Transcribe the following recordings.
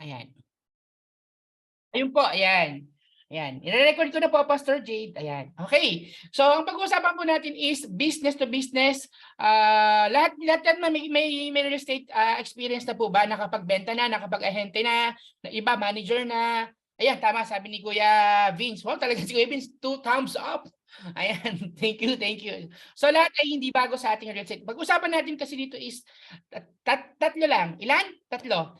Ayan. Ayun po, ayan. Ayan. I-record ko na po, Pastor Jade. Ayan. Okay. So, ang pag-uusapan po natin is business to business. Lahat yan may real estate experience na po ba? Nakapagbenta na, nakapag-ahente na iba, manager na. Ayan, tama, sabi ni Kuya Vince. Wow, talaga si Kuya Vince, 2 thumbs up. Ayan, thank you, thank you. So, lahat ay hindi bago sa ating real estate. Pag-usapan natin kasi dito is tatlo lang. Ilan? Tatlo.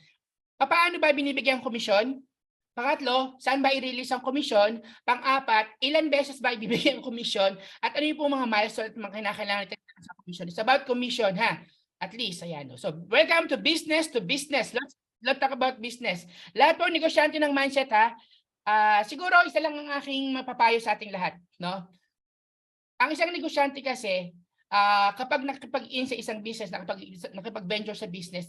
Paano ba binibigyan komisyon? Pangatlo, saan ba i-release ang komisyon? Pang-apat, ilan beses ba ibibigay ang komisyon? At ano yung po mga milestone at mga kinakailangan natin sa komisyon? It's about commission, ha? At least, ayan. So, welcome to business to business. Let's talk about business. Lahat po negosyante ng mindset, ha? Siguro, isa lang ang aking mapapayo sa ating lahat, no? Ang isang negosyante kasi, kapag nakipag-in sa isang business, nakipag-venture sa business,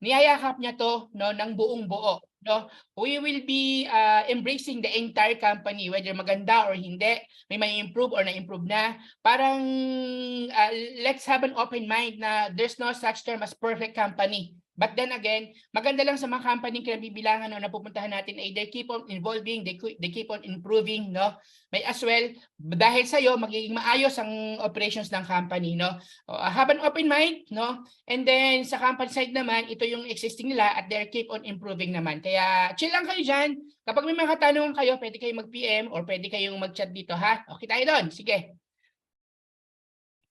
niyayakap niya to, no, ng buong buo, no? We will be embracing the entire company, whether maganda or hindi, may improve or na-improve na. Parang let's have an open mind na there's no such term as perfect company. But then again, maganda lang sa mga company kinabibilangan no, na pupuntahan natin ay they keep on evolving, they keep on improving, no? May as well, dahil sa iyo magiging maayos ang operations ng company, no? Have an open mind, no? And then sa company side naman, ito yung existing nila at they keep on improving naman. Kaya chill lang kayo diyan. Kapag may mga katanungan kayo, pwede kayong mag-PM or pwede kayong mag-chat dito, ha? Okay tayo doon. Sige.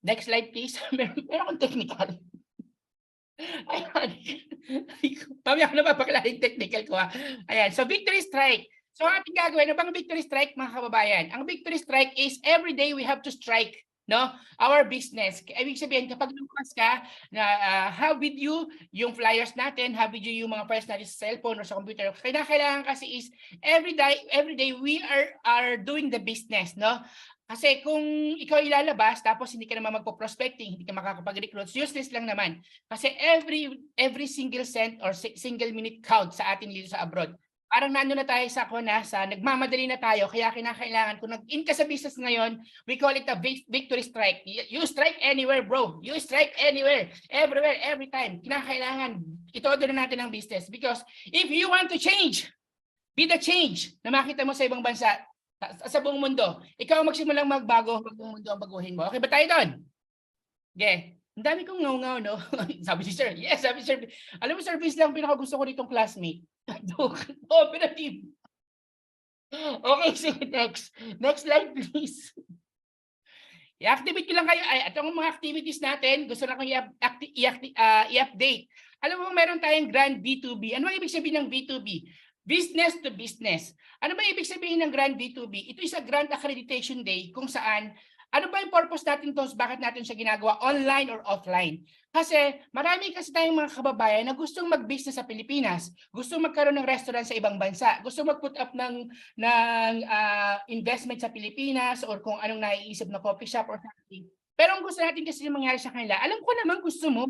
Next slide, please. Meron akong technical. Ayan. Mamaya ko na mapakilala yung technical ko, ha. Ayan. So, victory strike. So, ang ating gagawin, ano bang victory strike, mga kababayan? Ang victory strike is every day we have to strike, no, our business. Ibig sabihin, kapag lumas ka, have with you yung flyers natin, have with you yung mga files natin sa cellphone or sa computer. Kailangan kasi is every day we are doing the business, no? Kasi kung ikaw ilalabas tapos hindi ka naman magpo-prospecting, hindi ka makakapag-recruit, useless lang naman. Kasi every single cent or single minute count sa atin dito sa abroad. Parang nano na tayo sa nagmamadali na tayo, kaya kinakailangan kung nag-in ka sa business ngayon, we call it a victory strike. You strike anywhere, bro. You strike anywhere, everywhere, every time. Kinakailangan itodo na natin ang business because if you want to change, be the change na makita mo sa ibang bansa, sa buong mundo. Ikaw magsimulang magbago, buong mundo ang baguhin mo. Okay ba tayo doon? Okay. Ang dami kong ngaw-ngaw, no? Sabi si Sir. Yes, sabi si Sir. Alam mo, Sir Vince lang pinakagusto ko ditong classmate. Operative. Okay, sige, next. Next slide, please. I-activate ko lang kayo. Ay, itong mga activities natin, gusto na kong i-update. Alam mo, meron tayong Grand B2B. Ano ang ibig sabihin ng B2B? Business to business. Ano ba ibig sabihin ng Grand B2B? Ito is a Grand Accreditation Day kung saan, ano ba yung purpose natin to? Bakit natin siya ginagawa online or offline? Kasi marami kasi tayong mga kababayan na gustong mag-business sa Pilipinas, gustong magkaroon ng restaurant sa ibang bansa, gustong mag-put up ng investment sa Pilipinas or kung anong naiisip na coffee shop or something. Pero ang gusto natin kasi mangyari sa kanila, alam ko naman gusto mo.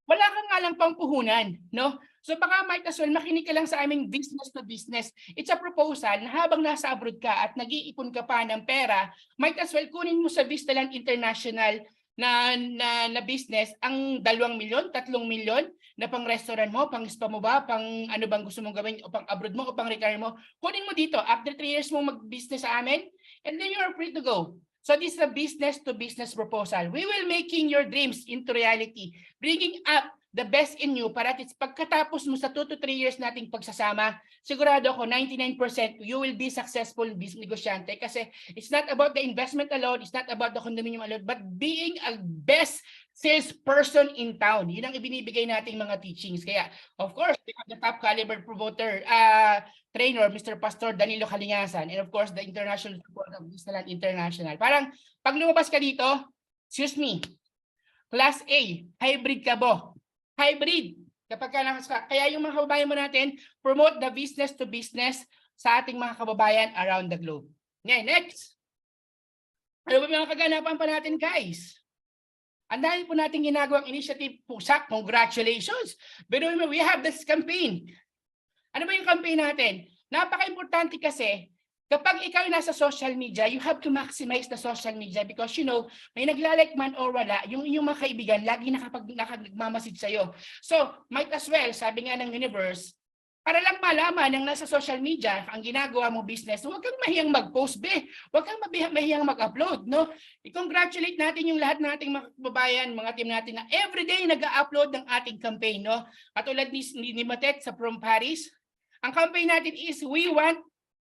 Wala ka nga lang pang puhunan, no? So baka might as well makinig ka lang sa aming business to business. It's a proposal na habang nasa abroad ka at nag-iipon ka pa ng pera, might as well kunin mo sa Vistaland International na business ang 2 milyon, 3 milyon na pang restaurant mo, pang spa mo ba, pang ano bang gusto mong gawin o pang abroad mo o pang retire mo. Kunin mo dito after 3 years mo mag-business sa amin and then you're free to go. So this is a business to business proposal. We will making your dreams into reality, bringing up the best in you para pagkatapos mo sa 2 to 3 years nating pagsasama, sigurado ako 99% you will be successful business negosyante kasi it's not about the investment alone, it's not about the condominium alone, but being a best salesperson in town. Yun ang ibinibigay nating mga teachings. Kaya, of course, we have the top caliber promoter, trainer, Mr. Pastor Danilo Kalingasan, and of course, the international support of Vistaland International. Parang, pag lumabas ka dito, excuse me, Class A, hybrid ka bo. Hybrid. Kaya yung mga kababayan mo natin, promote the business to business sa ating mga kababayan around the globe. Okay, next. Ano ba mga kaganapan pa natin, guys? Ang dami po natin ginagawang initiative. Pusak, congratulations. But we have this campaign. Ano ba yung campaign natin? Napaka-importante kasi kapag ikaw ay nasa social media, you have to maximize the social media because you know, may naglalike man or wala, yung inyong mga kaibigan, lagi nagmamasid sa'yo. So, might as well, sabi nga ng universe, para lang malaman ng nasa social media ang ginagawa mo business, huwag kang mahiyang mag-post, be. Huwag kang mahiyang mag-upload, no? I-congratulate natin yung lahat ng ating mga kababayan, mga team natin na everyday nag-upload ng ating campaign, no? Katulad ni Matet sa From Paris. Ang campaign natin is we want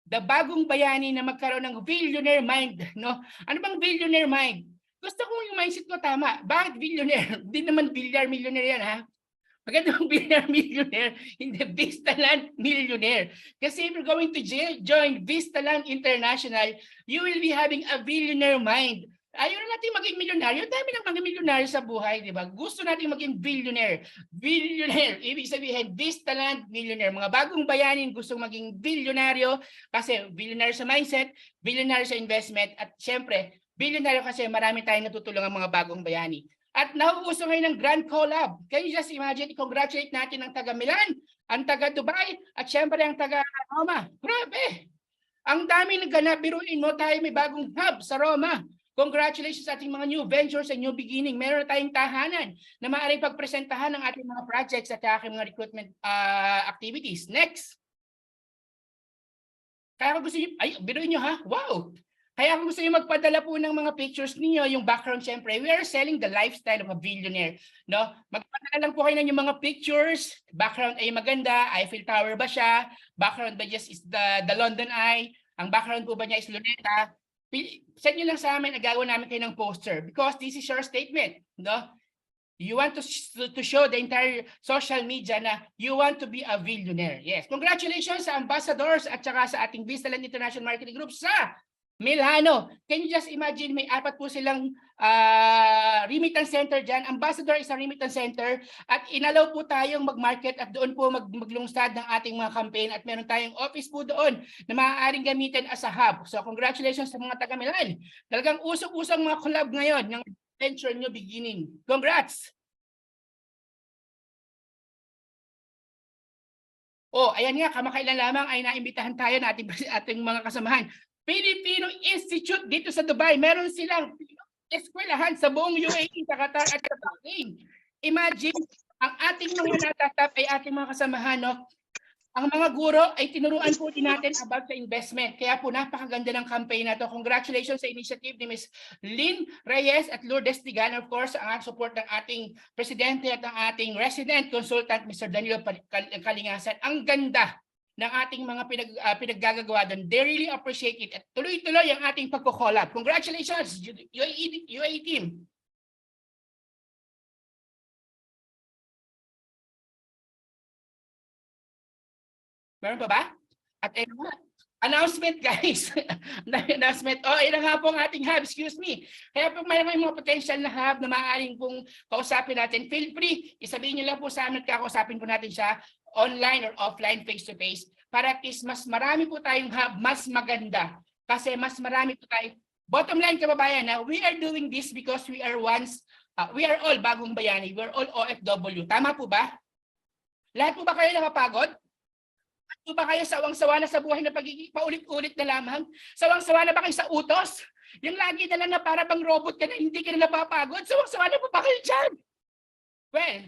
the bagong bayani na magkaroon ng billionaire mind, no? Ano bang billionaire mind? Gusto ko yung mindset ko tama. Bakit billionaire? Hindi naman bilyar millionaire yan, ha? Magandang millionaire, hindi Vistaland millionaire. Kasi if you're going to join Vistaland International, you will be having a billionaire mind. Ayaw na natin maging milyonaryo. Dami ng mga milyonaryo sa buhay, di ba? Gusto natin maging billionaire. Billionaire, ibig sabihin, Vistaland millionaire. Mga bagong bayanin gustong maging billionaryo kasi billionaire sa mindset, billionaire sa investment, at syempre, billionaire kasi marami tayong natutulungan mga bagong bayani. At nauuso ngayon ng Grand Collab. Can you just imagine, i-congratulate natin ang taga Milan, ang taga Dubai, at syempre ang taga Roma. Grabe! Ang dami ng ganap, biruin mo tayo may bagong hub sa Roma. Congratulations sa ating mga new ventures and new beginning. Meron tayong tahanan na maaaring pagpresentahan ng ating mga projects at aking mga recruitment activities. Next! Kaya kung gusto nyo, ay, biruin nyo ha? Wow! Kaya kung gusto niyo magpadala po ng mga pictures niyo, yung background syempre, we are selling the lifestyle of a billionaire, no? Magpadala lang po kayo ng yung mga pictures, background ay maganda, Eiffel Tower ba siya? Background ba just is the London Eye? Ang background po ba niya is Luneta? Send niyo lang sa amin, nagagawa namin kayo ng poster because this is your statement, no? You want to show the entire social media na you want to be a billionaire. Yes. Congratulations sa ambassadors at saka sa ating Vistaland International Marketing Group sa Milano. Can you just imagine, may 4 po silang remittance center dyan. Ambassador is a remittance center at inalaw po tayong mag-market at doon po maglungsad ng ating mga campaign at meron tayong office po doon na maaaring gamitin as a hub. So congratulations sa mga taga Milan. Talagang usok-usok mga collab ngayon ng venture nyo beginning. Congrats! Oh, ayan nga, kamakailan lamang ay naimbitahan tayo na ating mga kasamahan. Filipino Institute dito sa Dubai. Meron silang eskwelahan sa buong UAE, sa Qatar at sa Bahrain. Imagine, ang ating mga natatap ay ating mga kasamahan, no? Ang mga guro ay tinuruan po din natin about sa investment. Kaya po napakaganda ng campaign na to. Congratulations sa initiative ni Ms. Lynn Reyes at Lourdes Tigan. Of course, ang support ng ating presidente at ang ating resident consultant, Mr. Danilo Kalingasan. Ang ganda ng ating mga pinaggagawa doon. They really appreciate it. At tuloy-tuloy ang ating pagko-collab. Congratulations, UAE team. Meron pa ba? At announcement guys. Announcement. Oh, ina nga po ang ating hub. Excuse me. Kaya po may mga potential na hub na maaaring pong kausapin natin. Feel free. Isabihin niyo lang po sa amin at kakausapin po natin siya online or offline, face-to-face. Para at least mas marami po tayong hub, mas maganda. Kasi mas marami po tayo. Bottom line kababayan, na we are doing this because we are we are all bagong bayani. We are all OFW. Tama po ba? Lahat po ba kayo nakapagod? Lahat po ba kayo sawang-sawa na sa buhay na pagiging paulit-ulit na lamang? Sawang-sawa na ba kayo sa utos? Yung lagi na lang na para bang robot ka na hindi ka na napapagod? Sawang-sawa na po ba kayo dyan? Well,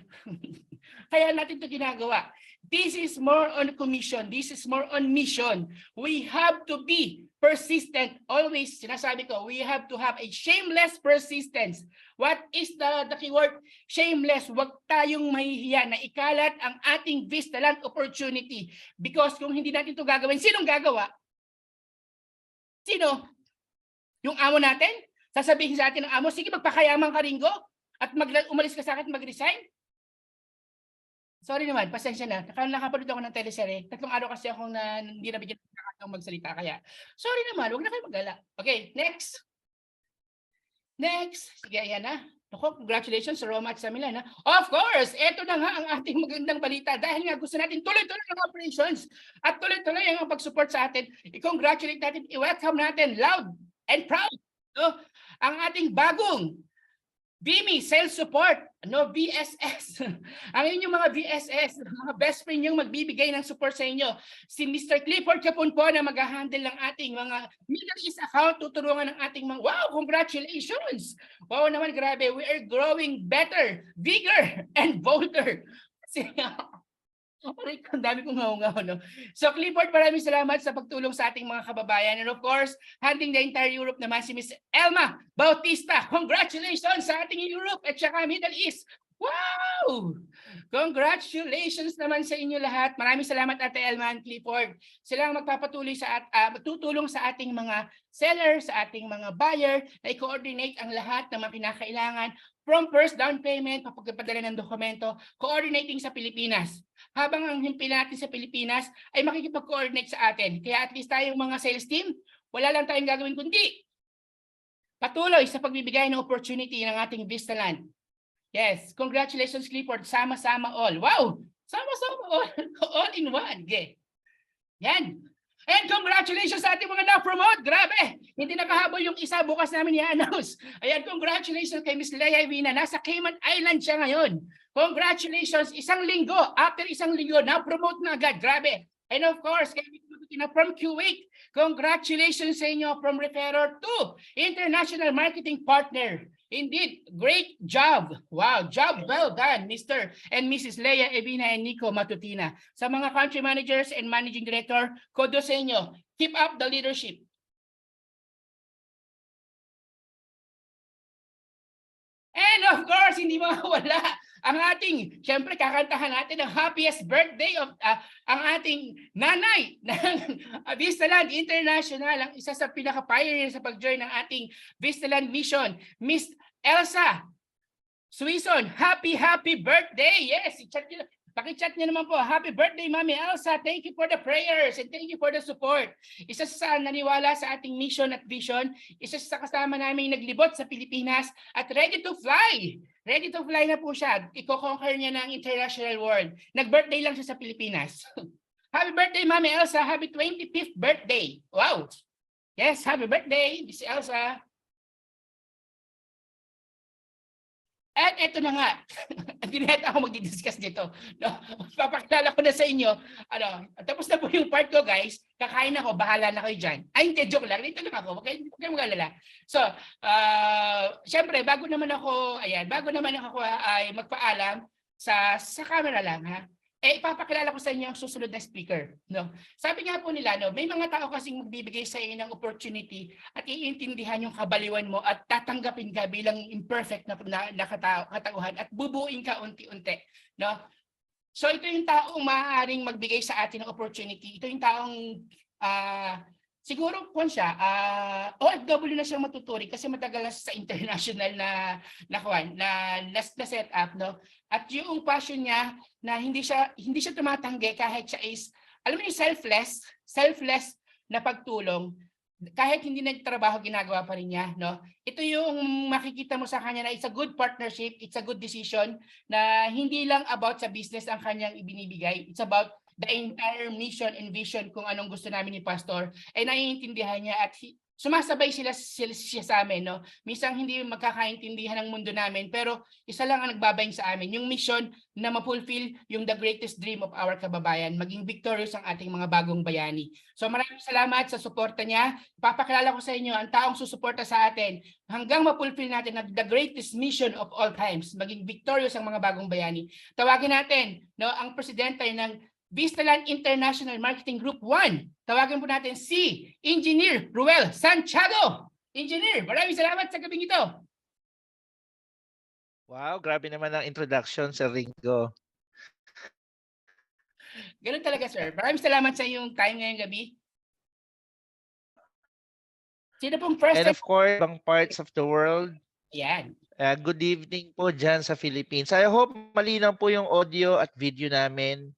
kaya natin ito ginagawa. This is more on commission. This is more on mission. We have to be persistent. Always, sinasabi ko, we have to have a shameless persistence. What is the keyword? Shameless. Huwag tayong mahihiya na ikalat ang ating Vistaland opportunity. Because kung hindi natin ito gagawin, sinong gagawa? Sino? Yung amo natin? Sasabihin sa atin ng amo, sige magpakayaman ka Ringo at umalis ka sa akin at mag-resign? Sorry naman, pasensya na. Nakapanood ako ng teleserye. 3 araw kasi akong hindi nabigyan ng pagkakataong magsalita. Kaya, sorry naman, huwag na kayo mag-alala. Okay, next. Next. Sige, ayan na. Ako, congratulations sa Roma at sa Milan. Of course, eto na nga ang ating magandang balita. Dahil nga gusto natin tuloy-tuloy ang operations at tuloy-tuloy ang pag-support sa atin. I-congratulate natin, i-welcome natin loud and proud. No? Ang ating bagong BIMI Sales Support, no, BSS. Ang inyong mga BSS, mga best friend yung magbibigay ng support sa inyo. Si Mr. Clifford Capon po na mag-handle ng ating mga Middle East account, tutulungan ng ating mga, wow, congratulations! Wow naman, grabe, we are growing better, bigger, and bolder. Kasi Aray ko, ang dami kong ngaw-ngaw, no? So Clifford, maraming salamat sa pagtulong sa ating mga kababayan. And of course, handling the entire Europe naman si Miss Elma Bautista. Congratulations sa ating Europe at saka Middle East. Wow! Congratulations naman sa inyo lahat. Maraming salamat Ate Elma and Clifford. Sila ang magpapatuloy magtutulong sa ating mga seller, sa ating mga buyer na i-coordinate ang lahat ng mga kinakailangan from first down payment, pagpapadala ng dokumento, coordinating sa Pilipinas. Habang ang himpi natin sa Pilipinas ay makikipag-coordinate sa atin. Kaya at least tayong mga sales team, wala lang tayong gagawin kundi patuloy sa pagbibigay ng opportunity ng ating Vistaland. Yes, congratulations Clifford, sama-sama all. Wow, sama-sama all, all in one. Okay. Yan. And congratulations sa ating mga na-promote. Grabe, hindi nakahabol yung isa, bukas namin i-announce. Ayan, congratulations kay Miss Leia Evina. Nasa Cayman Island siya ngayon. Congratulations, isang linggo. After isang linggo, na-promote na agad. Grabe. And of course, kay Tina from Kuwait, congratulations sa inyo from referrer to International Marketing Partner. Indeed, great job. Wow, job well done, Mr. and Mrs. Leia Evina and Nico Matutina. Sa mga country managers and managing director, kudos sa inyo. Keep up the leadership. And of course, hindi mawawala ang ating, syempre kakantahan natin ang happiest birthday of ang ating nanay ng Vistaland International, ang isa sa pinaka-pioneer sa pag-join ng ating Vistaland Mission, Miss Elsa Suison. Happy birthday! Yes, paki-chat niyo naman po. Happy birthday, Mami Elsa. Thank you for the prayers and thank you for the support. Isa sa naniwala sa ating mission at vision, isa sa kasama namin naglibot sa Pilipinas at ready to fly. Ready to fly na po siya. Iko-conquer niya ng international world. Nag-birthday lang siya sa Pilipinas. Happy birthday, Mami Elsa. Happy 25th birthday. Wow. Yes, happy birthday, Miss Elsa. At eto na nga, hindi na ako mag-discuss dito. No? Papakilala ko na sa inyo. Tapos na po yung part ko, guys. Kakain ako, bahala na kayo dyan. Ay, hindi, joke lang. Dito lang ako. Huwag kayong mag-alala. So, syempre, bago naman ako ay magpaalam sa camera lang, ha? Ipapakilala ko sa inyo ang susunod na speaker. No? Sabi nga po nila, no, may mga tao kasing magbibigay sa inyo ng opportunity at iintindihan yung kabaliwan mo at tatanggapin ka bilang imperfect na katauhan at bubuin ka unti-unti. No? So ito yung taong maaaring magbigay sa atin ng opportunity. Ito yung taong siguro po siya, OFW na siyang matuturi kasi matagal na sa international na setup, no? At yung passion niya na hindi siya tumatanggi kahit siya is, alam mo yung selfless na pagtulong. Kahit hindi nagtrabaho, ginagawa pa rin niya, no? Ito yung makikita mo sa kanya na it's a good partnership, it's a good decision na hindi lang about sa business ang kanyang ibinibigay. It's about the entire mission and vision kung anong gusto namin ni Pastor ay naiintindihan niya at sumasabay siya sa amin, no? Minsan hindi magkakaintindihan ng mundo namin pero isa lang ang nagbabayang sa amin, yung mission na ma-fulfill yung the greatest dream of our kababayan, maging victorious ang ating mga bagong bayani. So maraming salamat sa suporta niya. Papakilala ko sa inyo ang taong susuporta sa atin hanggang ma-fulfill natin the greatest mission of all times, maging victorious ang mga bagong bayani. Tawagin natin, no, ang presidente ng Vistaland International Marketing Group 1. Tawagan po natin si Engineer Ruel Santiago. Engineer, maraming salamat sa gabing ito. Wow, grabe naman ang introduction, Sir Ringo. Ganun talaga, sir. Maraming salamat sa iyong time ngayong gabi. Sino pong first And of course, ibang parts of the world. Yan. Good evening po dyan sa Philippines. I hope malinaw po yung audio at video namin.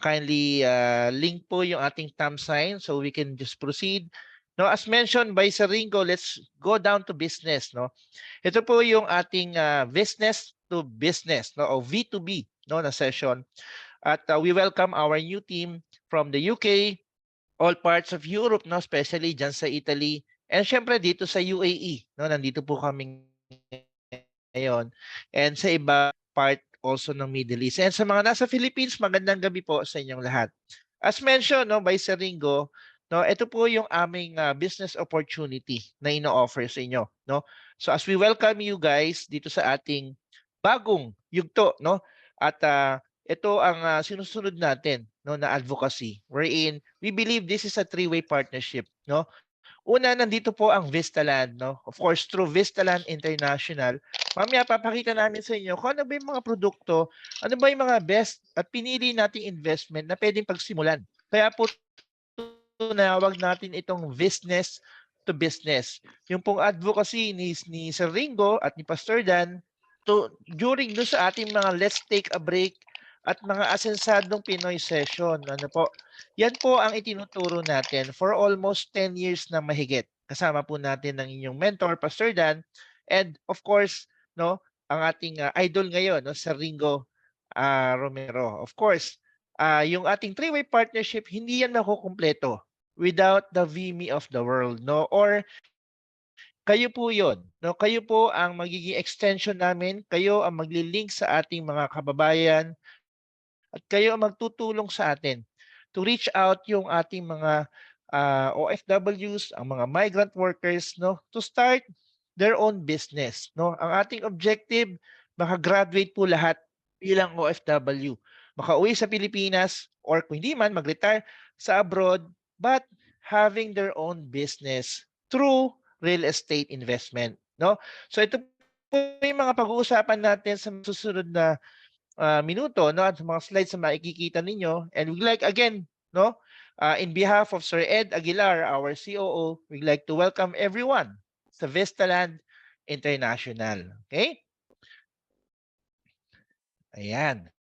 Kindly link po yung ating thumb sign so we can just proceed. No, as mentioned by Sir Ringo, let's go down to business. No, ito po yung ating business to business, no, o V2B, no, na session. At we welcome our new team from the UK, all parts of Europe, no, especially dyan sa Italy, and syempre dito sa UAE, no, nandito po kami ngayon, and sa iba part also ng Middle East. And sa mga nasa Philippines, magandang gabi po sa inyong lahat. As mentioned, no, by Sir Ringo, no, ito po yung aming business opportunity na ino-offer sa inyo, no. So as we welcome you guys dito sa ating bagong yugto, no, at ito ang sinusunod natin, no, na advocacy, wherein we believe this is a three-way partnership, no. Una, nandito po ang Vistaland, no? Of course, through Vistaland International. Mamaya papakita namin sa inyo kung ano ba yung mga produkto, ano ba yung mga best at pinili nating investment na pwedeng pagsimulan. Kaya po tinawag natin itong business to business. Yung pong advocacy ni Sir Ringo at ni Pastor Dan during do sa ating mga let's take a break at mga asensadong Pinoy session. Ano po? Yan po ang itinuturo natin for almost 10 years na mahigit. Kasama po natin ng inyong mentor, Pastor Dan, and of course, no, ang ating idol ngayon, no, Sir Ringo Romero. Of course, yung ating three-way partnership, hindi yan makukumpleto without the VME of the world, no? Or kayo po 'yon, no? Kayo po ang magiging extension namin, kayo ang magli-link sa ating mga kababayan at kayo ang magtutulong sa atin to reach out yung ating mga OFWs, ang mga migrant workers, no, to start their own business, no? Ang ating objective, maka-graduate po lahat bilang OFW. Makauwi sa Pilipinas or kung hindi man mag-retire sa abroad, but having their own business through real estate investment, no? So ito po yung mga pag-uusapan natin sa susunod na minuto, no, at mga slides na makikita ninyo. And we'd like again, no, in behalf of Sir Ed Aguilar, our COO, we'd like to welcome everyone sa Vistaland International. Okay? Ayan.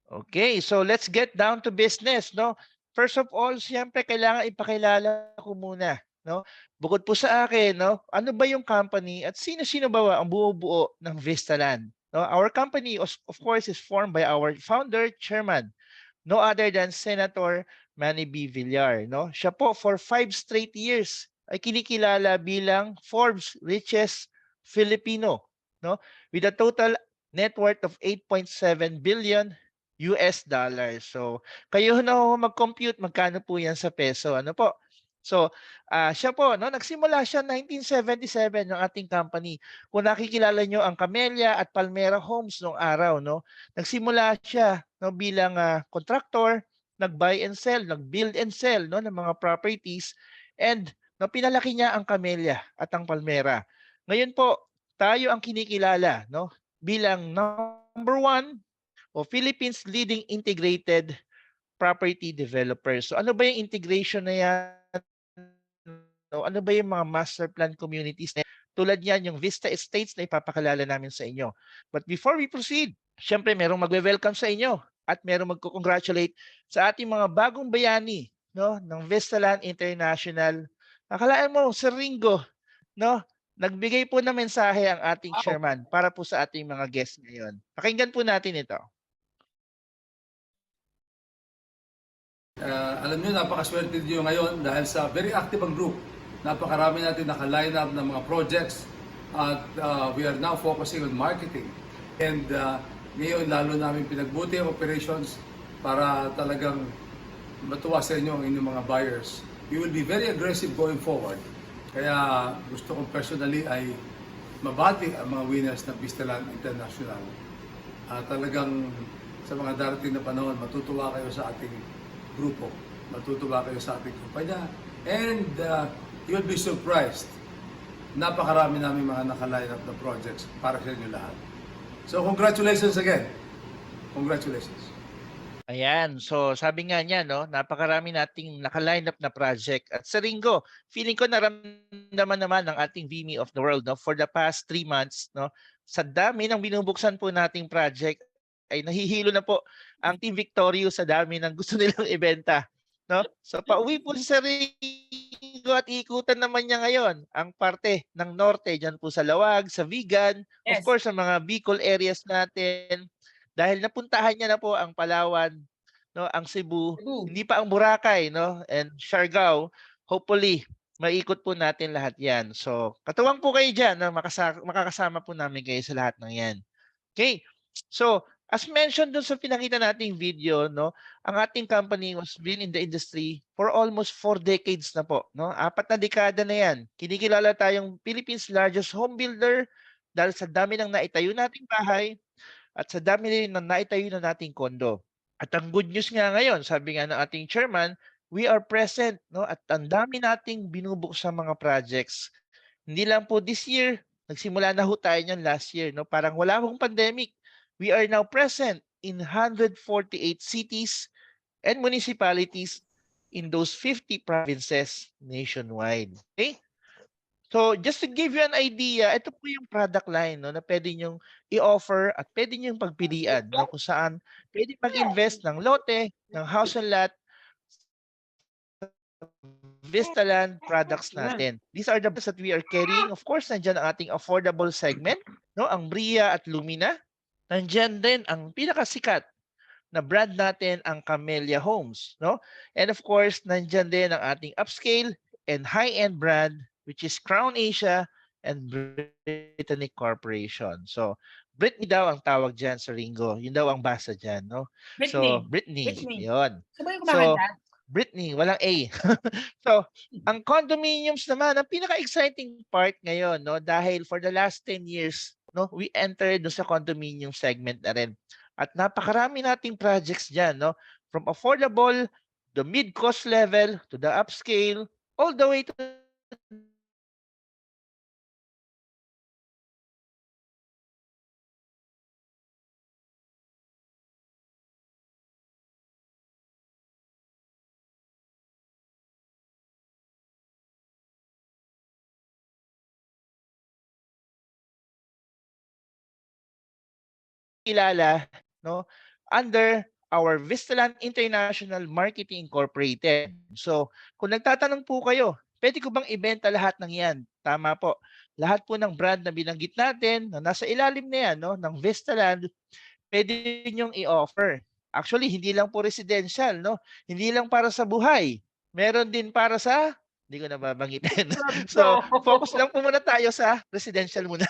Okay, so let's get down to business, no? First of all, siyempre kailangan ipakilala ko muna, no? Bukod po sa akin, no, ano ba yung company at sino-sino ba ang bumubuo ng Vistaland? No, our company of course is formed by our founder, chairman, no other than Senator Manny B. Villar, no? Siya po for 5 straight years ay kinikilala bilang Forbes richest Filipino, no? With a total net worth of 8.7 billion US dollars. So, kayo na ho mag-compute magkano po 'yan sa peso, ano po? So, siya po, no, nagsimula siya 1977 ng ating company. Kung nakikilala nyo ang Camellia at Palmera Homes nung araw, no, nagsimula siya, no, bilang contractor, nag-buy and sell, nag-build and sell, no, ng mga properties, and no, pinalaki niya ang Camellia at ang Palmera. Ngayon po, tayo ang kinikilala, no, bilang number one o Philippines leading integrated property developer. So ano ba yung integration na yan? No, ano ba yung mga master plan communities na tulad yan yung Vista Estates na ipapakilala namin sa inyo. But before we proceed, syempre merong magwe-welcome sa inyo at merong magko-congratulate sa ating mga bagong bayani, no, ng Vistaland International. Akalaan mo, Sir Ringo, no, nagbigay po ng mensahe ang ating chairman para po sa ating mga guests ngayon. Pakinggan po natin ito. Alam niyo, napakaswerte niyo ngayon dahil sa very active ang group. Napakarami natin naka-line up ng mga projects at we are now focusing on marketing. And ngayon, lalo namin pinagbuti ang operations para talagang matuwa sa inyo ang inyong mga buyers. We will be very aggressive going forward. Kaya gusto kong personally ay mabati ang mga winners ng Vistaland International. Talagang sa mga darating na panahon, matutuwa kayo sa ating grupo. Matutuwa kayo sa ating kumpanya. And you'll be surprised. Napakarami namin mga naka-line up na projects para sa inyo lahat. So congratulations again. Congratulations. Ayan, so sabi nga niya, no, napakarami nating naka-line up na project. At sa Ringo, feeling ko naramdaman naman ng ating VME of the world, no, for the past 3 months, no, sa dami ng binubuksan po nating project, ay nahihilo na po ang Team Victorious sa dami ng gusto nilang ibenta, no? So pauwi po si Sir Ringo at ikutan naman niya ngayon ang parte ng norte, diyan po sa Lawag, sa Vigan, of Yes. course sa mga Bicol areas natin. Dahil napuntahan niya na po ang Palawan, no, ang Cebu, hindi pa ang Boracay, no, and Siargao. Hopefully, maikot po natin lahat 'yan. So, katuwang po kayo diyan, no, makakasama po namin kayo sa lahat ng 'yan. Okay. So, as mentioned dun sa pinakita nating video, no, ang ating company was been in the industry for almost 4 decades na po, no? 4 na dekada na 'yan. Kinikilala tayong Philippines largest home builder dahil sa dami ng naitayo nating bahay. at sa dami rin na naitayo na nating kondo. At ang good news nga ngayon, sabi nga ng ating chairman, we are present, no? At ang dami nating binubuksang mga projects. Hindi lang po this year, nagsimula na ho tayo niyan last year, no? Parang wala hong pandemic. We are now present in 148 cities and municipalities in those 50 provinces nationwide. Okay? So, just to give you an idea, ito po yung product line, no, na pwede nyong i-offer at pwede nyong pagpilian, no, kung saan pwede mag-invest ng lote, ng house and lot, Vistaland products natin. These are the brands that we are carrying. Of course, nandiyan ang ating affordable segment, no, ang Bria at Lumina. Nandiyan din ang pinakasikat na brand natin, ang Camellia Homes, no? And of course, nandiyan din ang ating upscale and high-end brand, which is Crown Asia and Britannic Corporation. So, Britney daw ang tawag dyan sa Ringo. Yun daw ang basa dyan, no? So, Britney. Yun. Sabay yung So, kumakanta? Britney, walang A. So, ang condominiums naman, ang pinaka-exciting part ngayon, no, dahil for the last 10 years, no, we entered no, sa condominium segment na rin. At napakarami nating projects diyan, no, from affordable, the mid-cost level, to the upscale, all the way to kilala, no, under our Vistaland International Marketing Incorporated. So, kung nagtatanong po kayo, pwede ko bang ibenta lahat ng yan? Tama po. Lahat po ng brand na binanggit natin, na nasa ilalim na yan, no, ng Vistaland, pwede niyong i-offer. Actually, hindi lang po residential, no? Hindi lang para sa buhay. Meron din para sa, hindi ko na babanggitin. So, focus lang po muna tayo sa residential muna,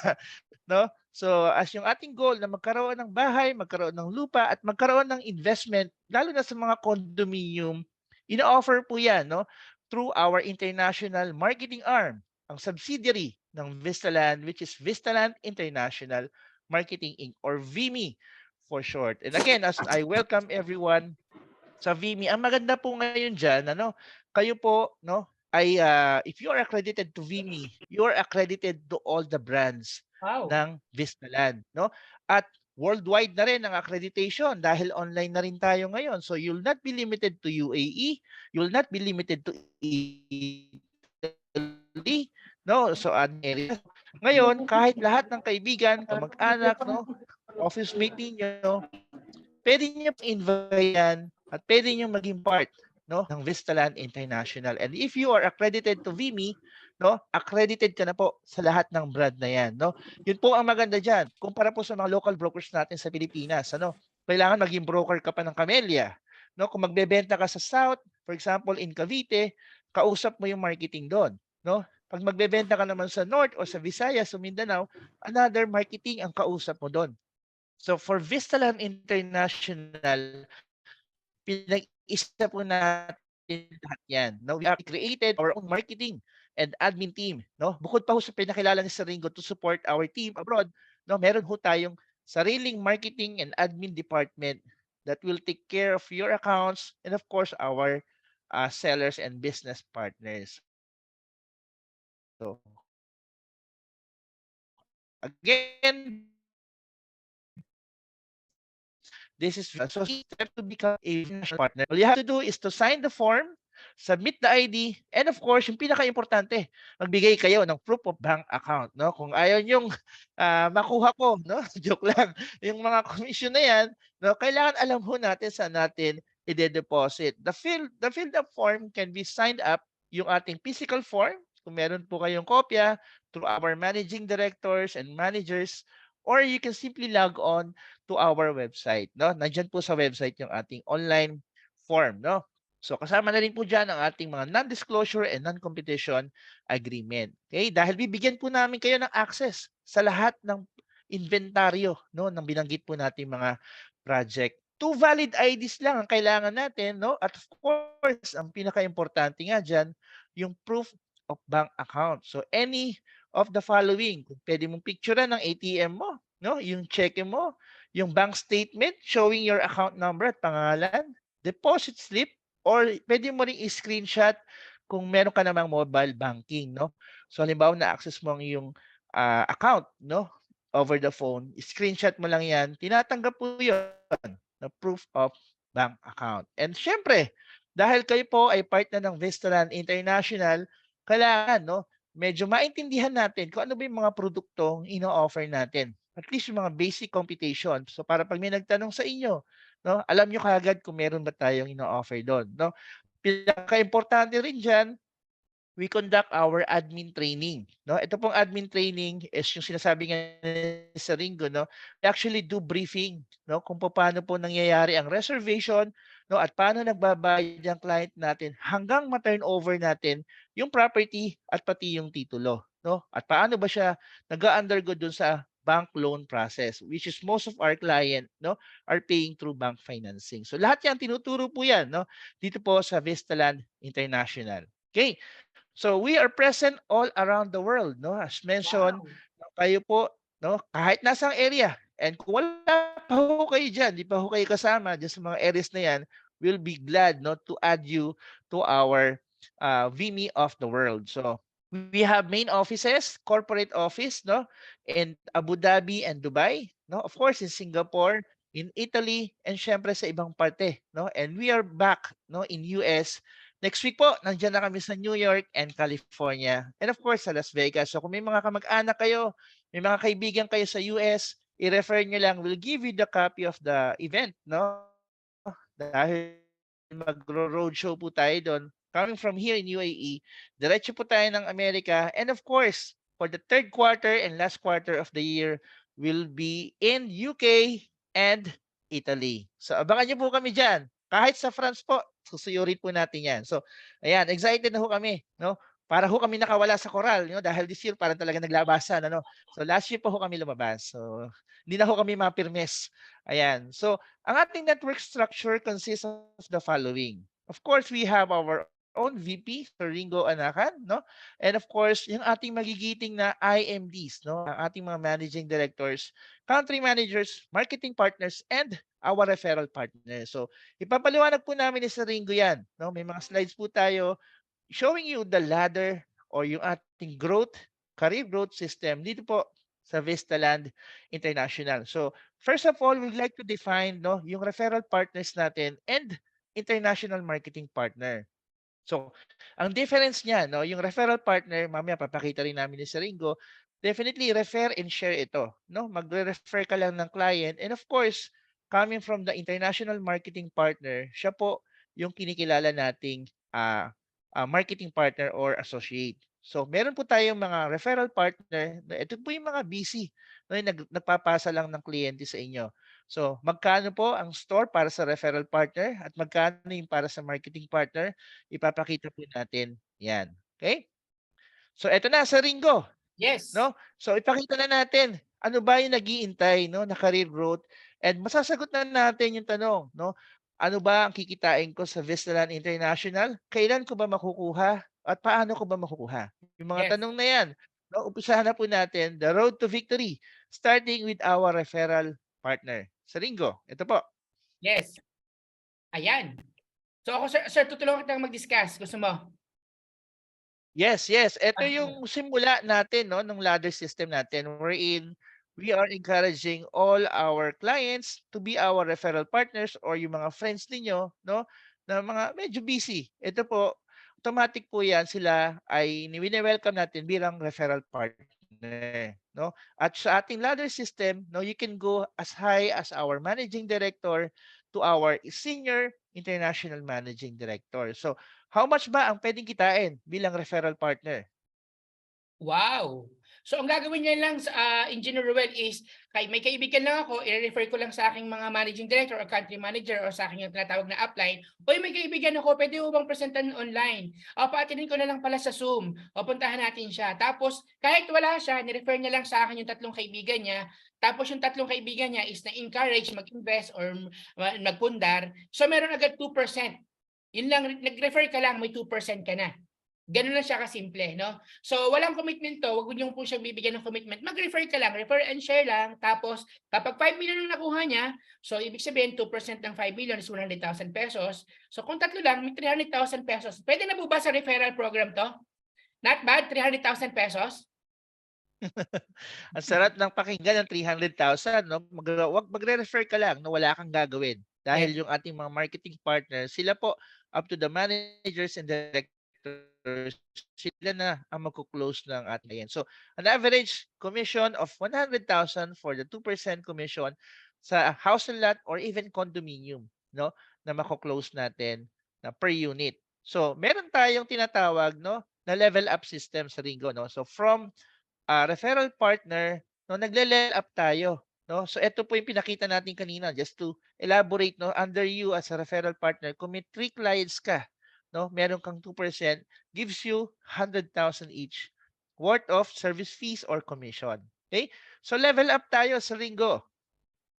no? So, as yung ating goal na magkaroon ng bahay, magkaroon ng lupa, at magkaroon ng investment, lalo na sa mga condominium, ina-offer po yan, no? Through our international marketing arm, ang subsidiary ng Vistaland, which is Vistaland International Marketing Inc. or VIMI for short. And again, as I welcome everyone sa VIMI, ang maganda po ngayon dyan, ano, kayo po, no, ay if you are accredited to VIMI, you are accredited to all the brands ng Vistaland, no? At worldwide na rin ang accreditation dahil online na rin tayo ngayon. So you'll not be limited to UAE, you'll not be limited to Italy, no? So ngayon, kahit lahat ng kaibigan, kamag-anak, no, office mate ninyo, pwede niyo invite yan at pwede niyo maging part, no, ng Vistaland International. And if you are accredited to VIMI, no, accredited ka na po sa lahat ng brand na yan, no. Yun po ang maganda diyan. Kumpara po sa mga local brokers natin sa Pilipinas, ano, kailangan maging broker ka pa ng Camellia, no. Kung magbebenta ka sa South, for example in Cavite, kausap mo yung marketing doon, no. Pag magbebenta ka naman sa North o sa Visayas o Mindanao, another marketing ang kausap mo doon. So for Vistaland International, pinag-isa po natin lahat yan. No? We have created our own marketing and admin team. No? Bukod pa ho sa pinakilala ni Sir Ringo to support our team abroad, no? Meron ho tayong sariling marketing and admin department that will take care of your accounts and of course our sellers and business partners. So again, this is so step to become a financial partner. All you have to do is to sign the form, submit the ID, and of course, yung pinaka-importante, magbigay kayo ng proof of bank account, no? Kung ayaw yung makuha ko, no? Joke lang. Yung mga commission na yan, no? Kailangan alam ho natin saan natin i-deposit. The filled up form can be signed up yung ating physical form, kung meron po kayong kopya, through our managing directors and managers, or you can simply log on to our website, no? Nandiyan po sa website yung ating online form, no? So kasama na rin po diyan ang ating mga non-disclosure and non-competition agreement. Okay? Dahil bibigyan po namin kayo ng access sa lahat ng inventaryo, no, ng binanggit po nating mga project. 2 valid IDs lang ang kailangan natin, no? At of course, ang pinaka-importante nga diyan, yung proof of bank account. So any of the following, kung pwede mong picturean ng ATM mo, no? Yung check mo, yung bank statement showing your account number at pangalan, deposit slip, or pwede mo ring i-screenshot kung meron ka namang mobile banking, no? So halimbawa na-access mo ang iyong account, no? Over the phone, screenshot mo lang yan, tinatanggap po yun na proof of bank account. And syempre, dahil kayo po ay part na ng Vistaland International, kailangan, no, medyo maintindihan natin kung ano ba yung mga produktong ino-offer natin. At least yung mga basic computation. So para pag may nagtanong sa inyo, no, alam nyo kaagad kung meron ba tayong ino-offer doon. No? Pinaka-importante rin dyan, we conduct our admin training. No? Ito pong admin training is yung sinasabi nga sa Ringo, no? We actually do briefing, no? Kung paano po nangyayari ang reservation, no? At paano nagbabayad ang client natin hanggang ma-turn over natin yung property at pati yung titulo, no? At paano ba siya nag-undergo dun sa bank loan process, which is most of our client, no, are paying through bank financing. So lahat yan tinuturo po yan, no, dito po sa Vistaland International. Okay. So we are present all around the world, no? As mentioned, Wow. kayo po, no, kahit nasang area. And kung wala pa ho kayo diyan, di pa ho kayo kasama diyan sa mga areas na yan, we'll be glad, no, to add you to our VME of the world. So we have main offices, corporate office, no, in Abu Dhabi and Dubai, no? Of course, in Singapore, in Italy, and syempre sa ibang parte, no? And we are back, no, in US. Next week po, nandiyan na kami sa New York and California. And of course, sa Las Vegas. So kung may mga kamag-anak kayo, may mga kaibigan kayo sa US, i-refer nyo lang. We'll give you the copy of the event, no? Dahil magro-roadshow po tayo doon. Coming from here in UAE, diretso po tayo ng Amerika. And of course, for the third quarter and last quarter of the year, we'll be in UK and Italy. So abangan nyo po kami dyan. Kahit sa France po, susuyurin po natin yan. So, ayan, excited na ho kami, no? Para ho kami nakawala sa Coral, no? Dahil this year parang talaga naglabasan, ano? So, last year po ho kami lumabas. So, hindi na ho kami mapirmes. Ayan. So, ang ating network structure consists of the following. Of course, we have our own VP, Sir Ringo Anakan, no? And of course, yung ating magigiting na IMDs, no? Ang ating mga managing directors, country managers, marketing partners, and our referral partner. So, ipapaliwanag po namin ni Sir Ringo yan. No? May mga slides po tayo showing you the ladder or yung ating growth, career growth system dito po sa Vistaland International. So, first of all, we'd like to define, no, yung referral partners natin and international marketing partner. So, ang difference niya, no, yung referral partner, mamaya papakita rin namin ni Sir Ringo, definitely refer and share ito, no? Magre-refer ka lang ng client, and of course, coming from the international marketing partner, siya po yung kinikilala nating marketing partner or associate. So, meron po tayong mga referral partner, ito po yung mga busy, no, yung nagpapasa lang ng kliyente sa inyo. So, magkano po ang store para sa referral partner at magkano yung para sa marketing partner? Ipapakita po natin 'yan, okay? So eto na sa Ringo, Yes. no? So ipakita na natin, ano ba yung nag-iintay, no, na career growth, and masasagot na natin yung tanong, no? Ano ba ang kikitain ko sa Vistaland International? Kailan ko ba makukuha at paano ko ba makukuha? Yung mga Yes. tanong na 'yan, no, umpisahan na po natin the road to victory starting with our referral partner. Sa Ringo, ito po. Yes. Ayan. So ako, sir, tutulungan kitang mag-discuss. Gusto mo? Yes, yes. Ito Ah, yung simula natin, no, ng ladder system natin wherein we are encouraging all our clients to be our referral partners or yung mga friends ninyo, no, na mga medyo busy. Ito po, automatic po yan sila ay wini-welcome natin bilang referral partner, no? At sa ating ladder system, no, you can go as high as our managing director to our senior international managing director. So, how much ba ang pwedeng kitain bilang referral partner? wow. So ang gagawin niya lang sa Engineer Ruel is may kaibigan lang ako, i-refer ko lang sa aking mga managing director or country manager or sa aking yung tinatawag na upline. Oy, may kaibigan ako, pwede mo bang presentan online? O paatinin ko na lang pala sa Zoom. O puntahan natin siya. Tapos kahit wala siya, ni-refer niya lang sa akin yung tatlong kaibigan niya. Tapos yung tatlong kaibigan niya is na-encourage mag-invest or magpundar. So meron agad 2%. Yun lang, nag-refer ka lang, may 2% ka na. Ganun lang siya kasimple, no? So, walang commitment to. Huwag niyo po siyang bibigyan ng commitment. Mag-refer ka lang. Refer and share lang. Tapos, kapag 5 million ang nakuha niya, so, ibig sabihin, 2% ng 5 million is 100,000 pesos. So, kung tatlo lang, may 300,000 pesos. Pwede na po ba sa referral program to? Not bad, 300,000 pesos. Ang sarap ng pakinggan ng 300,000, no? Wag magre-refer ka lang na wala kang gagawin. Dahil yung ating mga marketing partners, sila po up to the managers and directors, sila na ang magko-close ng ating client. So, an average commission of 100,000 for the 2% commission sa house and lot or even condominium, no? Na mako-close natin na per unit. So, meron tayong tinatawag, no, na level up system sa Ringo, no? So, from referral partner, no, nagle-level up tayo, no? So ito po yung pinakita natin kanina just to elaborate, no, under you as a referral partner, kung may 3 clients ka, no, meron kang 2%, gives you 100,000 each worth of service fees or commission. Okay? So level up tayo sa Ringo.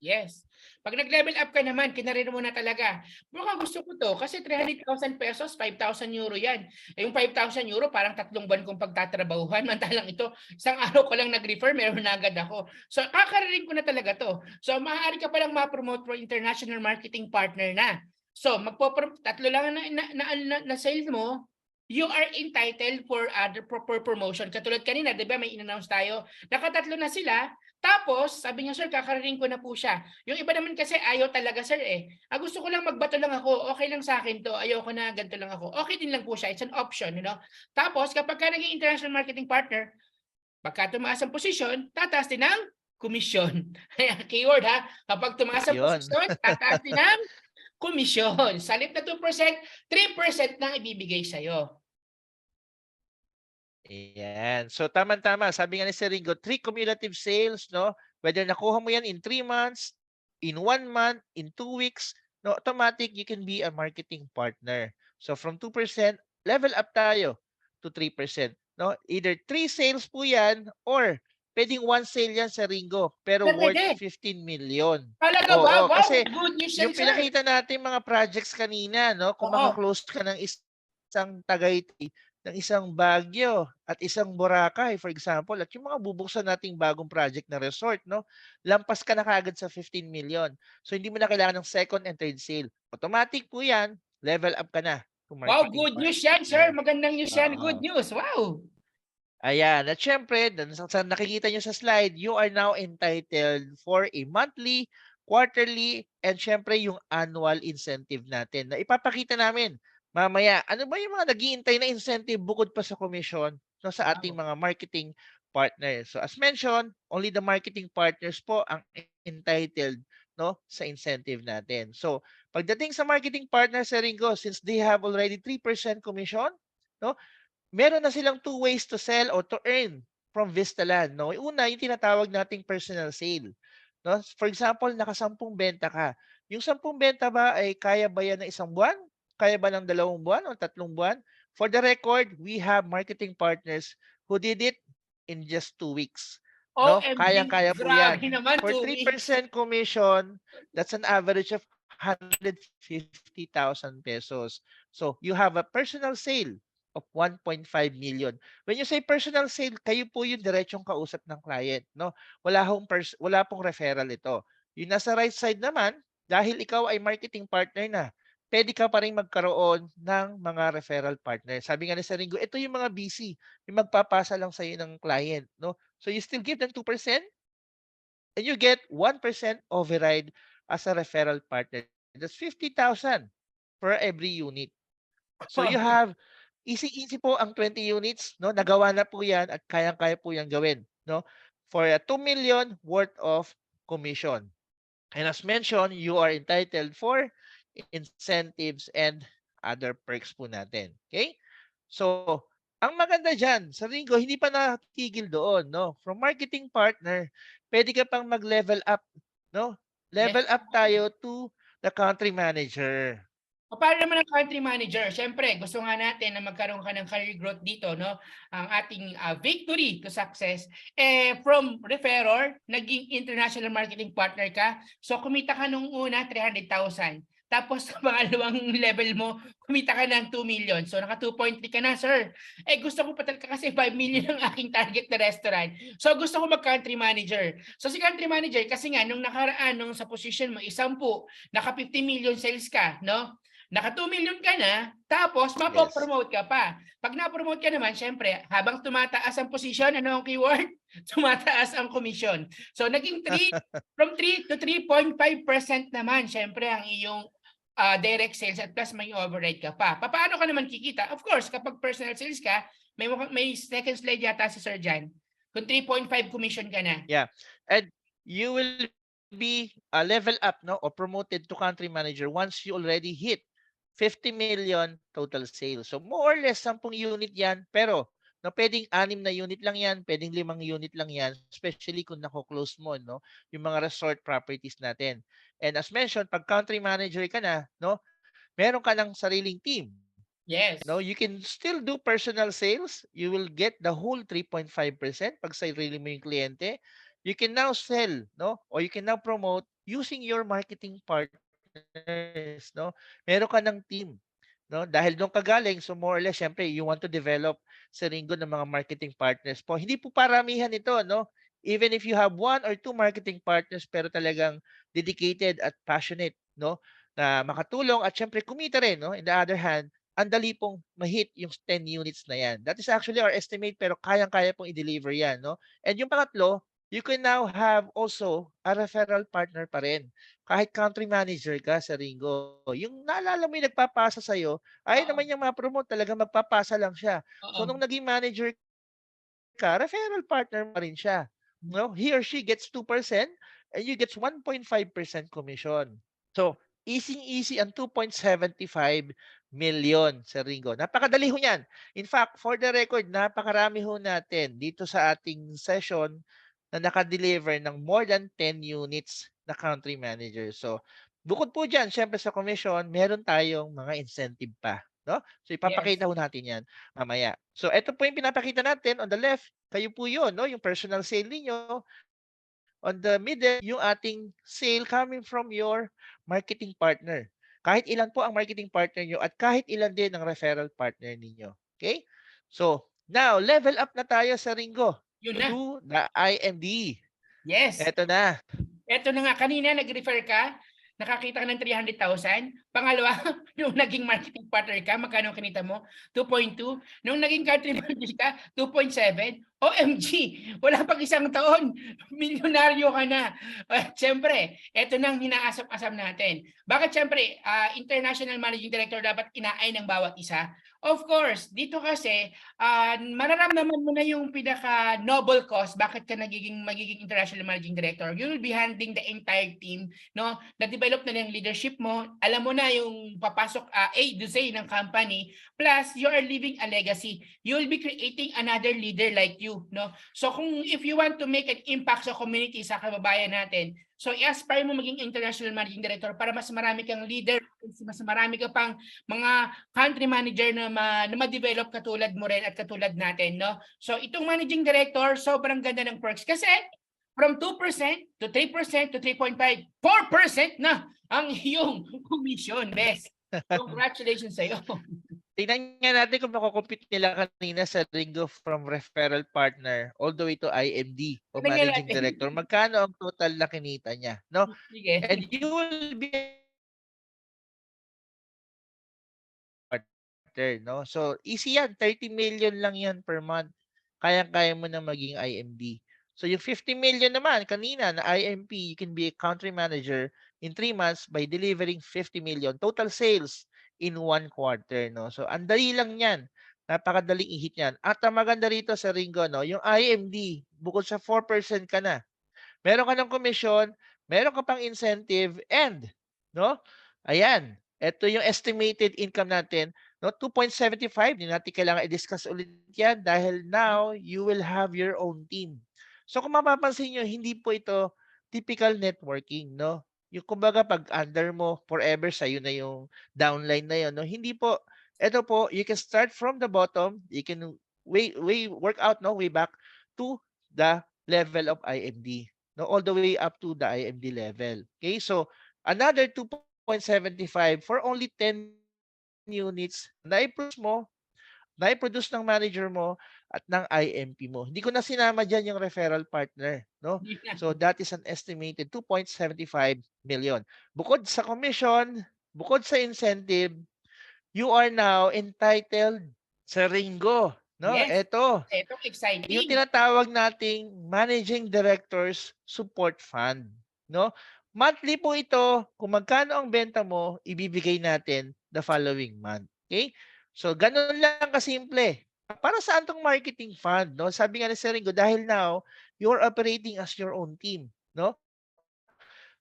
Yes. Pag nag-level up ka naman, kinarir mo na talaga. Baka gusto ko to kasi 300,000 pesos, 5,000 euro yan. Eh, yung 5,000 euro, parang 3 buwan kong pagtatrabahuhan. Mantalang ito, isang araw ko lang nag-refer, meron na agad ako. So, kakaririn ko na talaga to. So, maaari ka palang ma-promote for international marketing partner na. So, tatlo lang na sales mo, you are entitled for other proper promotion. Katulad kanina, di ba, may in-announce tayo. Nakatatlo na sila. Tapos, sabi niya, sir, kakarating ko na po siya. Yung iba naman kasi ayaw talaga, sir eh. Gusto ko lang magbato lang ako, okay lang sa akin to, ayaw ko na, ganito lang ako. Okay din lang po siya, it's an option, you know. Tapos, kapag ka naging international marketing partner, pagka tumaas ang posisyon, tataas din ang komisyon. Keyword ha, kapag tumaas ang posisyon, tataas din ang komisyon. Sa halip na 2%, 3% na ibibigay sa'yo. Ayan. So, tama-tama. Sabi nga ni Sir Ringo, 3 cumulative sales, no? Whether nakuha mo yan in 3 months, in 1 month, in 2 weeks, no, automatic, you can be a marketing partner. So, from 2%, level up tayo to 3%. No? Either 3 sales po yan or pwedeng 1 sale yan sa Ringo, pero worth 15 million. Talaga ba? Wow, kasi good news yung sir. pinakita natin mga projects kanina, no? Kung makaklose ka ng isang Tagaytay, ng isang Baguio at isang Boracay, for example, at yung mga bubuksan nating bagong project na resort, no? Lampas ka na kagad sa 15 million. So, hindi mo na kailangan ng second and third sale. Automatic po yan, level up ka na. Wow, good news yan, sir. Magandang news yan. Good news. Wow. Ayan. At syempre, sa nakikita nyo sa slide, you are now entitled for a monthly, quarterly, and syempre yung annual incentive natin na ipapakita namin mamaya. Ano ba yung mga nag-iintay na incentive bukod pa sa commission, no, sa ating mga marketing partners? So as mentioned, only the marketing partners po ang entitled, no, sa incentive natin. So pagdating sa marketing partners sa Ringo, since they have already 3% commission, no, meron na silang 2 ways to sell or to earn from Vistaland, no? Una, yung tinatawag nating personal sale, no? For example, naka-10 benta ka. Yung 10 benta ba ay kaya ba yan ng 1 buwan? Kaya ba ng 2 buwan o 3 buwan? For the record, we have marketing partners who did it in just 2 weeks. No? Kaya-kaya po yan. For 3% commission, that's an average of 150,000 pesos. So, you have a personal sale of 1.5 million. When you say personal sale, kayo po yung diretsong kausap ng client, no? Wala pong referral ito. Yung nasa right side naman, dahil ikaw ay marketing partner na, pwede ka pa rin magkaroon ng mga referral partner. Sabi nga ni Sir Ringo, ito yung mga busy, yung magpapasa lang sa'yo ng client, no? So you still give them 2% and you get 1% override as a referral partner. That's 50,000 per every unit. So you have easy po ang 20 units, no? Nagawa na po 'yan at kayang-kaya po 'yang gawin, no? For a 2 million worth of commission. And as mentioned, you are entitled for incentives and other perks po natin. Okay? So, ang maganda diyan, sa Ringo, hindi pa natigil doon, no? From marketing partner, pwede ka pang mag-level up, no? Level up tayo to the country manager. Paano naman ang country manager? Siyempre, gusto nga natin na magkaroon ka ng career growth dito, no? Ang ating victory to success. From referrer, naging international marketing partner ka. So, kumita ka nung una 300,000. tapos sa pangalawang level mo, kumita ka ng 2 million. So naka 2.3 ka na, sir. Eh gusto ko pa talaga kasi 5 million ang aking target na restaurant. So gusto ko mag-country manager. So si country manager, kasi nga nung nakaraan, nung sa position mo, 10, naka 50 million sales ka, no? Naka 2 million ka na, tapos mapopromote ka pa. Pag na-promote ka naman, syempre, habang tumataas ang position, ano ang keyword? Tumataas ang commission. So naging 3, from 3 to 3.5% naman, syempre, ang iyong direct sales at plus may override ka pa. Paano ka naman kikita? Of course, kapag personal sales ka, may second slide yata si Sir Jan. Kung 3.5 commission ka na. Yeah. And you will be level up, no, or promoted to country manager once you already hit 50 million total sales. So more or less 10 unit 'yan, pero no, pwedeng 6 na unit lang 'yan, pwedeng 5 unit lang 'yan, especially kung nako-close mo, no, yung mga resort properties natin. And as mentioned, pag country manager ka na, no, meron ka ng sariling team. Yes. No, you can still do personal sales. You will get the whole 3.5% pag sarili mo yung kliyente. You can now sell, no, or you can now promote using your marketing partners, no? Meron ka ng team, no? Dahil doon ka galing, so more or less, syempre, you want to develop sa Ringo ng mga marketing partners po. Hindi po paramihan ito, no? Even if you have 1 or 2 marketing partners, pero talagang dedicated at passionate, no? Na makatulong at syempre kumita rin, no? In the other hand, ang dali pong ma-hit yung 10 units na yan. That is actually our estimate, pero kayang-kaya pong i-deliver yan, no? And yung pangatlo, you can now have also a referral partner pa rin. Kahit country manager ka sa Ringo, yung naalala mo yung nagpapasa sa'yo, ayaw naman niyang ma-promote, talagang magpapasa lang siya. So, nung naging manager ka, referral partner pa rin siya. No? He or she gets 2% and you gets 1.5% commission. So, easy-easy ang 2.75 million sa Ringo. Napakadali ho yan. In fact, for the record, napakarami ho natin dito sa ating session na nakadeliver ng more than 10 units na country manager. So, bukod po dyan, syempre sa commission, meron tayong mga incentive pa. No? So, ipapakita ho natin yan mamaya. So, ito po yung pinapakita natin on the left. Kayo po yun, no? Yung personal sale ninyo. On the middle, yung ating sale coming from your marketing partner. Kahit ilan po ang marketing partner nyo at kahit ilan din ang referral partner ninyo. Okay? So, now, level up na tayo sa Ringo. Yun na. To the IMD. Yes. Ito na. Ito na nga, kanina nag-refer ka, nakakita ka ng 300,000. Pangalawa, nung naging marketing partner ka, magkano kinita mo? 2.2. Nung naging country manager ka, 2.7. OMG, wala pang isang taon, milyonaryo ka na. Siyempre, ito nang hinaasap-asam natin. Bakit siyempre, international managing director dapat inaay ng bawat isa? Of course, dito kasi, mararamdaman mo na yung pinaka-noble cause bakit ka magiging international managing director. You will be handling the entire team, no? Na-develop na yung leadership mo, alam mo na yung papasok A to Z ng company, plus you are leaving a legacy. You will be creating another leader like you, no? So kung if you want to make an impact sa community, sa kababayan natin, so i-aspire mo maging international managing director para mas marami kang leader, mas marami ka pang mga country manager na ma-develop katulad mo rin at katulad natin, no? So itong managing director, sobrang ganda ng perks kasi from 2% to 3% to 3.5, 4% na ang iyong commission, best. Congratulations sa iyo. Tingnan nga natin kung makukompute nila kanina sa Ringo from referral partner all the way to IMD o Tingnan managing natin. director. Magkano ang total na kinita niya, no? Sige. And you will be partner, no? So, easy yan. 30 million lang yan per month. Kaya-kaya mo na maging IMD. So, yung 50 million naman, kanina na IMP, you can be a country manager in 3 months by delivering 50 million total sales in 1 quarter, no? So, ang dali lang yan. Napakadaling i-hit yan. At ang maganda rito sa Ringo, no? Yung IMD, bukod sa 4% ka na, meron ka ng commission, meron ka pang incentive, and, no? Ayan, ito yung estimated income natin, no? 2.75, hindi natin kailangan i-discuss ulit yan dahil now, you will have your own team. So, kung mapapansin nyo, hindi po ito typical networking, no? Yung kumbaga pag under mo forever sa'yo na yung downline na yun, no? Hindi po. Ito po, you can start from the bottom, you can work out, no, way back to the level of IMD, no, all the way up to the IMD level. Okay, so another 2.75 for only 10 units na na-produce ng manager mo at ng IMP mo. Hindi ko na sinama dyan yung referral partner, no? So that is an estimated 2.75 million. Bukod sa commission, bukod sa incentive, you are now entitled sa Ringo, no? Yes. Ito, Ito, yung exciting. tinatawag nating Managing Directors Support Fund, no? Monthly po ito, kung magkano ang benta mo, ibibigay natin the following month. Okay? So, ganun lang kasimple. Para saan tong marketing fund, no? Sabi nga ni Sir Ringo, dahil now, you're operating as your own team, no?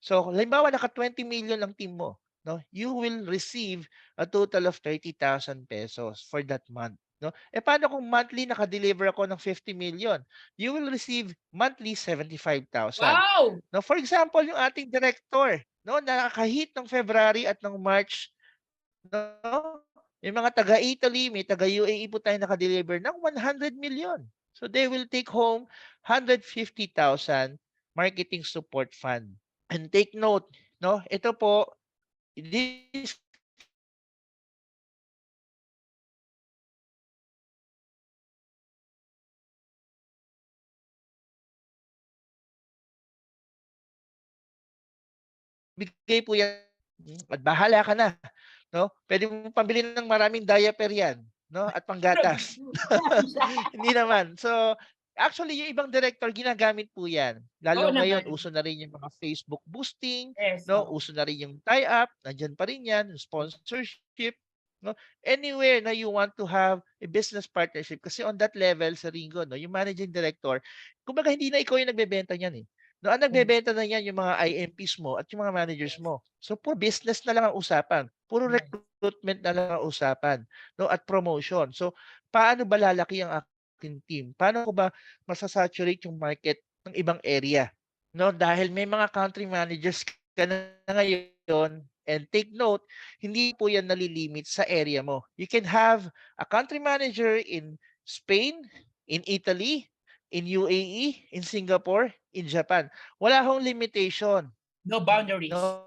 So, halimbawa, naka 20 million ang team mo, no? You will receive a total of 30,000 pesos for that month, no? Eh, paano kung monthly naka-deliver ako ng 50 million? You will receive monthly 75,000. Wow! No, for example, yung ating director, no, nakaka-hit ng February at ng March, no? Yung mga taga-Italy, may taga-UAE po tayo naka-deliver ng 100 million. So they will take home 150,000 marketing support fund. And take note, no? Ito po, this bigay po yan at bahala ka na, no? Pwede mo pambili ng maraming diaper yan, no? At panggatas. Hindi naman. So, actually, yung ibang director, ginagamit po yan. Oo Lalo ngayon, naman. uso na rin yung mga Facebook boosting, Yes. no? Oo. Uso na rin yung tie-up, nandyan pa rin yan, yung sponsorship, no? Anywhere na you want to have a business partnership, kasi on that level, sa Ringo, no? Yung managing director, kumbaga hindi na ikaw yung nagbebenta niyan eh. No, ang nagbebenta na yan yung mga IMPs mo at yung mga managers mo. So, puro business na lang ang usapan. Puro recruitment na lang ang usapan, no? At promotion. So, paano ba lalaki ang aking team? Paano ko ba masasaturate yung market ng ibang area? No, dahil may mga country managers ka na ngayon, and take note, hindi po yan nalilimit sa area mo. You can have a country manager in Spain, in Italy, in UAE, in Singapore, in Japan. Wala hong limitation. No boundaries. No,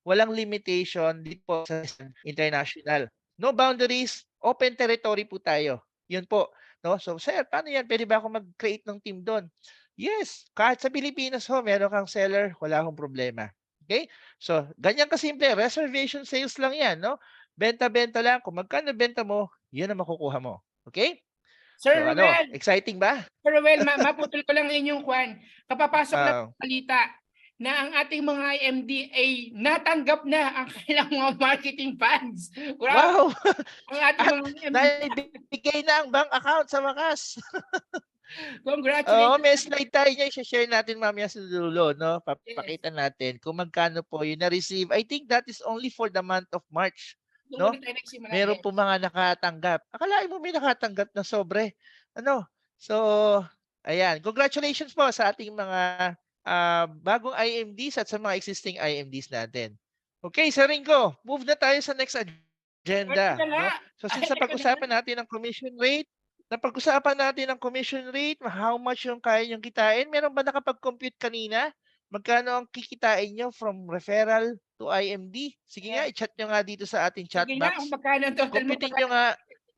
walang limitation dito po sa international. No boundaries, open territory po tayo. Yun po, no? So, sir, paano yan? Pwede ba ako mag-create ng team doon? Yes, kahit sa Pilipinas ho, meron kang seller, wala akong problema. Okay? So, ganyan kasimple, reservation sales lang yan, no? Benta-benta lang. Kung magkano benta mo, yun ang makukuha mo. Okay? Sir So, ano, Ruel, exciting ba? Sir Ruel, maputol ko lang inyong kwan. Kapapasok lang Ah, ng balita na ang ating mga IMD ay natanggap na ang kailang mga marketing funds. Grabe, wow! ang ating At mga IMD. naibigay na ang bank account sa wakas. Oo, Congratulations. may slide tayo niya. I-share natin mamaya sa dulo, no? Yes. Papakita natin kung magkano po yung na-receive. I think that is only for the month of March, Doon no? muna tayo nagsimula. Meron Yes. po mga nakatanggap. Akalain mo may nakatanggap na sobre. Ano? So, ayan. Congratulations po sa ating mga bagong IMDs at sa mga existing IMDs natin. Okay, Sir Ringo, move na tayo sa next agenda, Teka nga. no? So, Ay, since teka na. napag-usapan natin ang commission rate, napag-usapan natin ang commission rate, how much yung kaya niyong kitain. Meron ba nakapag-compute kanina? Magkano ang kikitain niyo from referral to IMD? Sige nga, Yes. i-chat niyo nga dito sa ating chat Sige nga, kung box. magkano ang total mo Computein niyo nga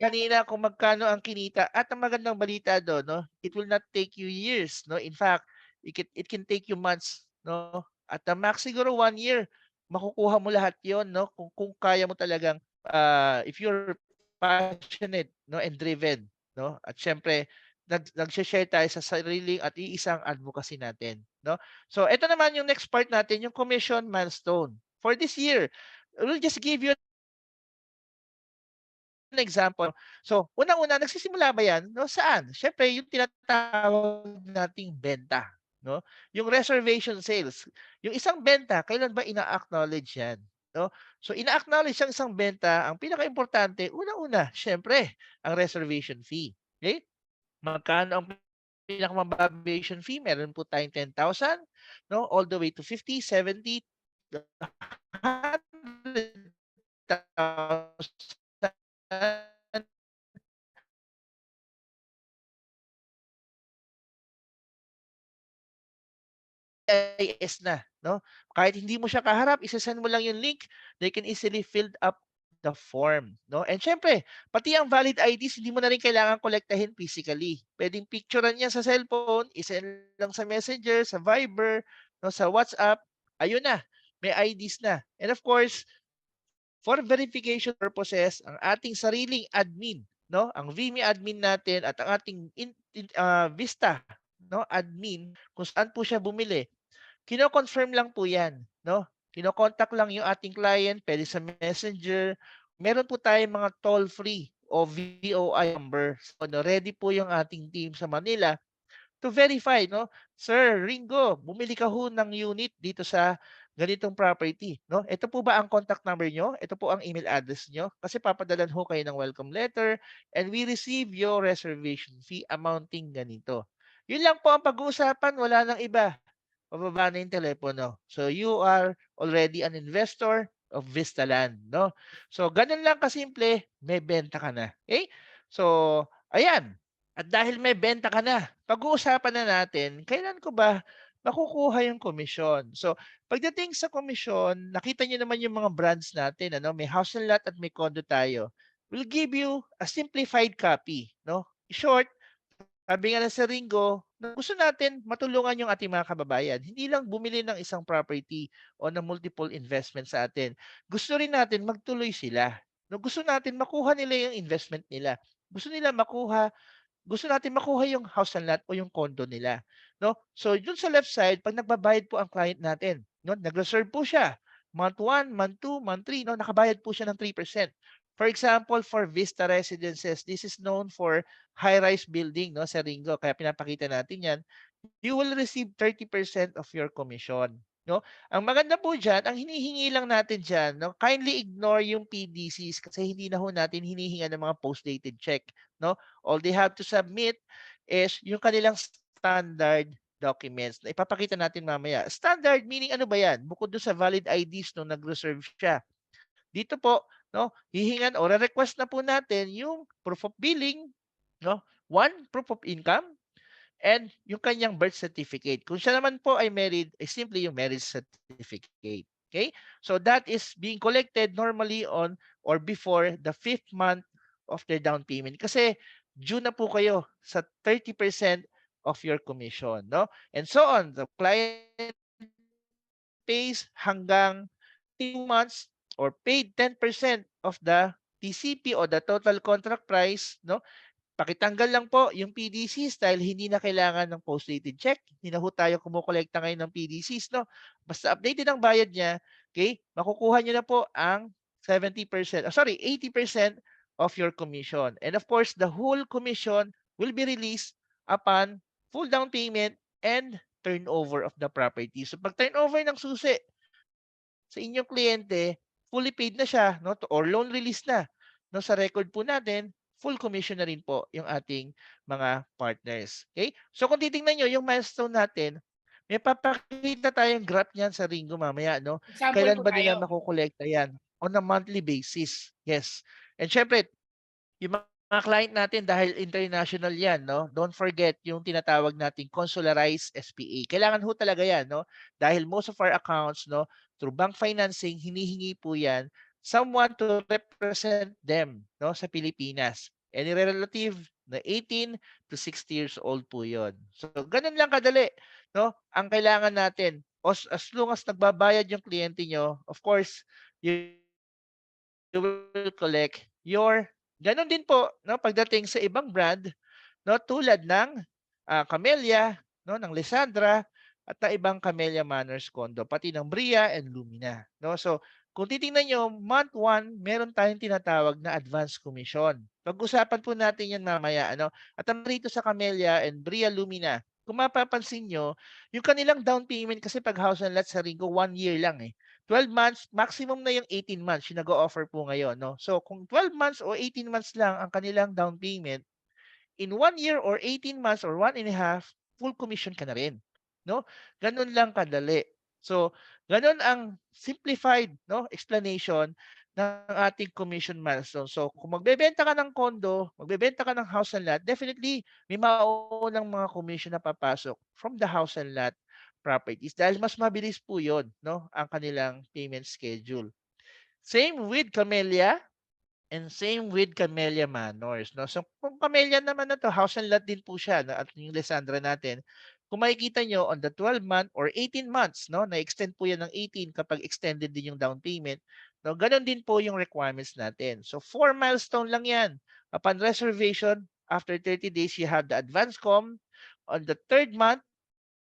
kanina kung magkano ang kinita. At ang magandang balita doon, no? It will not take you years, no? In fact, it can take you months, no? At the max siguro 1 year, makukuha mo lahat 'yon, no? Kung kaya mo talagang if you're passionate, no, and driven, no? At syempre, nag-share tayo sa sariling at iisang advocacy natin, no? So, ito naman yung next part natin, yung commission milestone. For this year, we'll just give you an example. So, unang-una, nagsisimula ba yan? No, saan? Syempre, yung tinatawag nating benta, no? Yung reservation sales. Yung isang benta, kailan ba ina-acknowledge yan? No? So, ina-acknowledge ang isang benta, ang pinaka-importante, unang-una, syempre, ang reservation fee. Okay? Magkano ang pinakamababation fee? Meron po tayong 10,000, no? All the way to 50, 70, 100,000. GIS na, no? Kahit hindi mo siya kaharap, isesend mo lang yung link, they can easily fill up the form, no? And syempre, pati ang valid IDs, hindi mo na rin kailangan kolektahin physically. Pwedeng picturean niya sa cellphone, isend lang sa Messenger, sa Viber, no, sa WhatsApp, ayun na, may IDs na. And of course, for verification purposes, ang ating sariling admin, no? Ang VME admin natin at ang ating Vista, no, admin, kung saan po siya bumili. Kino-confirm lang po 'yan, no? Kino-contact lang yung ating client, pwede sa Messenger. Meron po tayong mga toll-free o VOI number. So, no, ready po yung ating team sa Manila to verify, no? Sir Ringo, bumili ka ho ng unit dito sa ganitong property, no? Ito po ba ang contact number nyo? Ito po ang email address nyo? Kasi papadalan ho kayo ng welcome letter and we receive your reservation fee amounting ganito. Yun lang po ang pag-uusapan, wala nang iba. Pababa na yung telepono. So you are already an investor of Vistaland, no? So ganun lang kasimple, may benta ka na. Okay? So ayan. At dahil may benta ka na, pag-uusapan na natin, kailan ko ba makukuha yung komisyon? So pagdating sa komisyon, nakita niyo naman yung mga brands natin, ano? May house and lot at may condo tayo. We'll give you a simplified copy, no? In short, sabi nga ng Sir Ringo, na gusto natin matulungan yung ating mga kababayan. Hindi lang bumili ng isang property o ng multiple investment sa atin. Gusto rin natin magtuloy sila. No, gusto natin makuha nila yung investment nila. Gusto natin makuha yung house and lot o yung condo nila. No? So, dun sa left side, pag nagbabayad po ang client natin, no, nag-reserve po siya. Month 1, month 2, month 3, no, nakabayad po siya ng 3%. For example, for Vista Residences, this is known for high-rise building, no, sa Ringo. Kaya pinapakita natin yan. You will receive 30% of your commission. No? Ang maganda po dyan, ang hinihingi lang natin dyan, no, kindly ignore yung PDCs kasi hindi na ho natin hinihinga ng mga post-dated check. No? All they have to submit is yung kanilang standard documents na ipapakita natin mamaya. Standard meaning ano ba yan? Bukod doon sa valid IDs nung nag-reserve siya. Dito po, no, hihingan o request na po natin yung proof of billing, no? One, proof of income, and yung kanyang birth certificate. Kung siya naman po ay married, ay simply yung marriage certificate. Okay? So that is being collected normally on or before the 5th month of their down payment. Kasi due na po kayo sa 30% of your commission, no? And so on. The client pays hanggang 2 months or paid 10% of the TCP o the total contract price, no? Pakitanggal lang po yung PDCs dahil hindi na kailangan ng post-dated check. Hindi na ho tayo kumukolekta ngayon ng PDCs, no? Basta updated ang bayad niya, okay? Makukuha niyo na po ang 80% of your commission. And of course, the whole commission will be released upon full down payment and turnover of the property. So pag turnover ng susi sa inyong kliyente, fully paid na siya, no, or loan release na. No, sa record po natin, full commission na rin po yung ating mga partners. Okay? So kung titingnan nyo yung milestone natin, may papakita tayong graph niyan sa Ringo mamaya, no? Example Kailan po ba nila tayo. makukolekta yan? On a monthly basis. Yes. And syempre, yung mga client natin dahil international yan, no? Don't forget yung tinatawag nating consularized SPA. Kailangan ho talaga yan, no? Dahil most of our accounts, no, through bank financing, hinihingi po yan someone to represent them, no, sa Pilipinas. Any relative na 18 to 60 years old po yon. So, ganun lang kadali, no? Ang kailangan natin, as long as nagbabayad yung kliyente nyo, of course, you will collect your ganon din po, no, pagdating sa ibang brand, no, tulad ng Camellia, no, ng Lisandra at ng ibang Camellia Manors condo, pati ng Bria and Lumina, no. So kung titingnan nyo, month 1, meron tayong tinatawag na advance commission. Pag-usapan po natin yan mamaya, ano. At ang rito sa Camellia and Bria Lumina, kung mapapansin nyo, yung kanilang down payment kasi pag house and lot sa Ringo, 1 year lang 12 months, maximum na yung 18 months yung nag-o-offer po ngayon, no? So kung 12 months o 18 months lang ang kanilang down payment, in 1 year or 18 months or 1.5, full commission ka na rin, no? Ganun lang kadali. So, ganun ang simplified, no, explanation ng ating commission milestone. So, kung magbebenta ka ng condo, magbebenta ka ng house and lot, definitely may mauunang mga commission na papasok from the house and lot properties dahil mas mabilis po 'yon, no, ang kanilang payment schedule. Same with Camellia and same with Camellia Manors, no. So kung Camellia naman na 'to, house and lot din po siya, no, at yung Lysandra natin, kung makikita nyo on the 12-month or 18 months, no, na-extend po yan ng 18 kapag extended din yung down payment, no, ganun din po yung requirements natin. So 4 milestone lang yan. Upon reservation, after 30 days, you have the advance com. On the 3rd month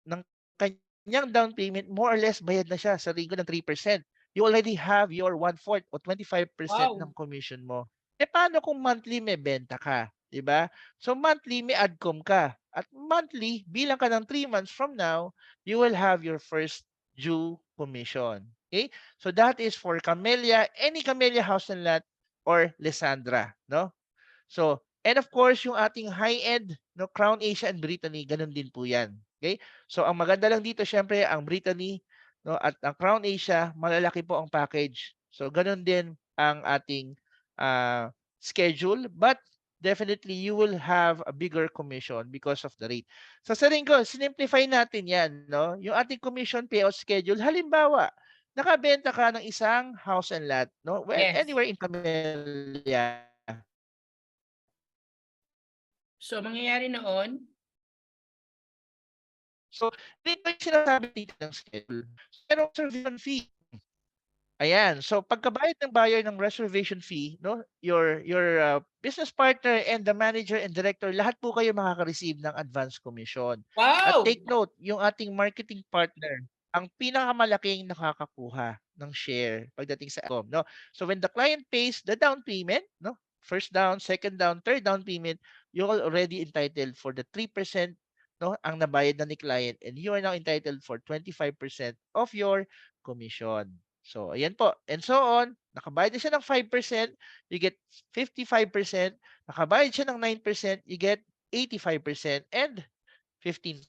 ng kanyang down payment, more or less bayad na siya sa Ringo ng 3%. You already have your 1/4 o 25% ng Wow. commission mo. Eh paano kung monthly may benta ka, 'di ba? So monthly may adcom ka. At monthly, bilang ka ng 3 months from now, you will have your first due commission. Okay? So that is for Camellia, any Camellia house and lot or Lysandra, no? So, and of course, yung ating high-end, no, Crown Asia and Brittany, ganun din po 'yan. Okay? So ang maganda lang dito syempre ang Brittany, no, at ang Crown Asia, malalaki po ang package. So ganun din ang ating schedule, but definitely you will have a bigger commission because of the rate. So sa Ringo, sinimplify natin 'yan, no? Yung ating commission payout schedule, halimbawa, nakabenta ka ng isang house and lot, no? Well, Yes. anywhere in Camellia. So, mangyayari noon, So, dito yung sinasabi dito ng schedule. Pero reservation fee. Ayan. So, pagkabayad ng buyer ng reservation fee, no, your business partner and the manager and director, lahat po kayo makaka-receive ng advance commission. At wow! take note, yung ating marketing partner, ang pinakamalaking nakakakuha ng share pagdating sa ACOM, no? So, when the client pays the down payment, no, first down, second down, third down payment, you're already entitled for the 3%, no, ang nabayad na ni client, and you are now entitled for 25% of your commission. So, ayan po. And so on. Nakabayad na siya ng 5%, you get 55%. Nakabayad siya ng 9%, you get 85% and 15%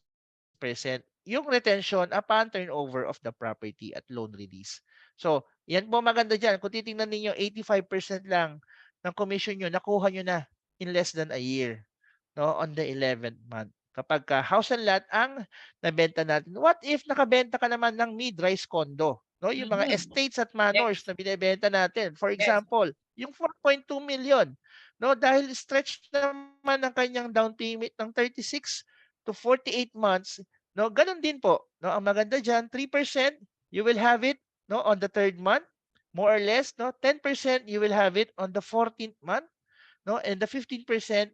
yung retention upon turnover of the property at loan release. So, yan po maganda dyan. Kung titingnan ninyo, 85% lang ng commission nyo, nakuha nyo na in less than a year, no, on the 11th month. Kapag house and lot ang nabenta natin. What if nakabenta ka naman ng mid-rise condo? No, yung mga estates at manors Yes. na binebenta natin. For Yes. example, yung 4.2 million, no, dahil stretched naman ang kanyang down payment ng 36 to 48 months, no, ganun din po, no, ang maganda diyan, 3% you will have it, no, on the 3rd month, more or less, no, 10% you will have it on the 14th month, no, and the 15%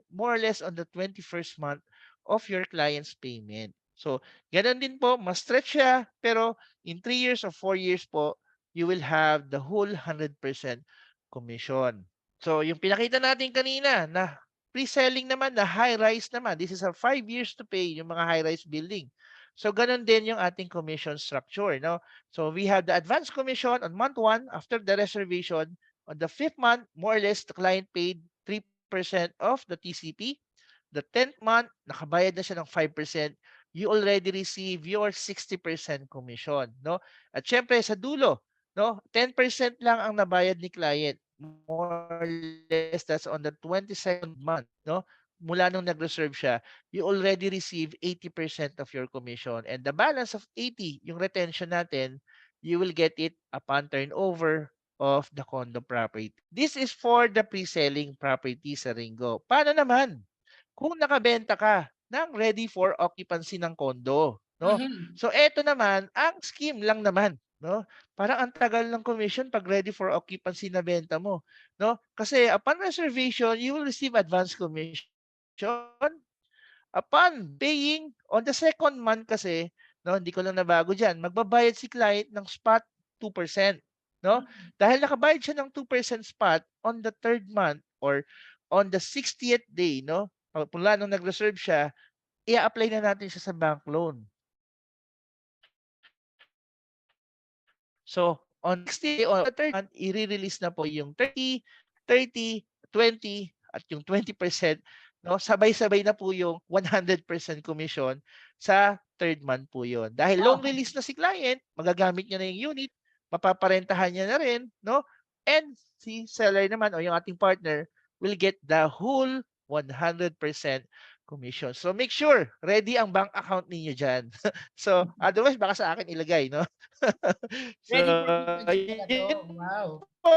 more or less on the 21st month of your client's payment. So, ganun din po, mas stretch siya, pero in 3 years or 4 years po, you will have the whole 100% commission. So, yung pinakita natin kanina na pre-selling naman na high-rise naman, this is a 5 years to pay yung mga high-rise building. So, ganun din yung ating commission structure, no? So, we have the advance commission on month 1 after the reservation. On the 5th month, more or less, the client paid 3% of the TCP. The 10th month, nakabayad na siya ng 5%, you already receive your 60% commission, no? At syempre sa dulo, no, 10% lang ang nabayad ni client. More or less, that's on the 22nd month, no? Mula nung nag-reserve siya, you already receive 80% of your commission. And the balance of 80, yung retention natin, you will get it upon turnover of the condo property. This is for the pre-selling property sa Ringo. Paano naman kung nakabenta ka ng ready for occupancy ng condo, no? Mhm. So eto naman, ang scheme lang naman, no? Parang ang tagal ng commission pag ready for occupancy na benta mo, no? Kasi upon reservation, you will receive advance commission. Upon paying on the 2nd month kasi, no, hindi ko lang nabago diyan, magbabayad si client ng spot 2%, no? Dahil nakabayad siya ng 2% spot on the 3rd month or on the 60th day, no? Mula nung nag-reserve siya, i-apply na natin siya sa bank loan. So, on 60 or 3rd month, i-release na po yung 30, 30, 20 at yung 20%, no? Sabay-sabay na po yung 100% commission sa 3rd month po yun. Dahil loan release na si client, magagamit niya na yung unit, mapaparentahan niya na rin, no? And si seller naman o yung ating partner will get the whole 100% commission. So make sure ready ang bank account ninyo diyan. So otherwise baka sa akin ilagay, no? So Ready for business pala to. yun Wow. po.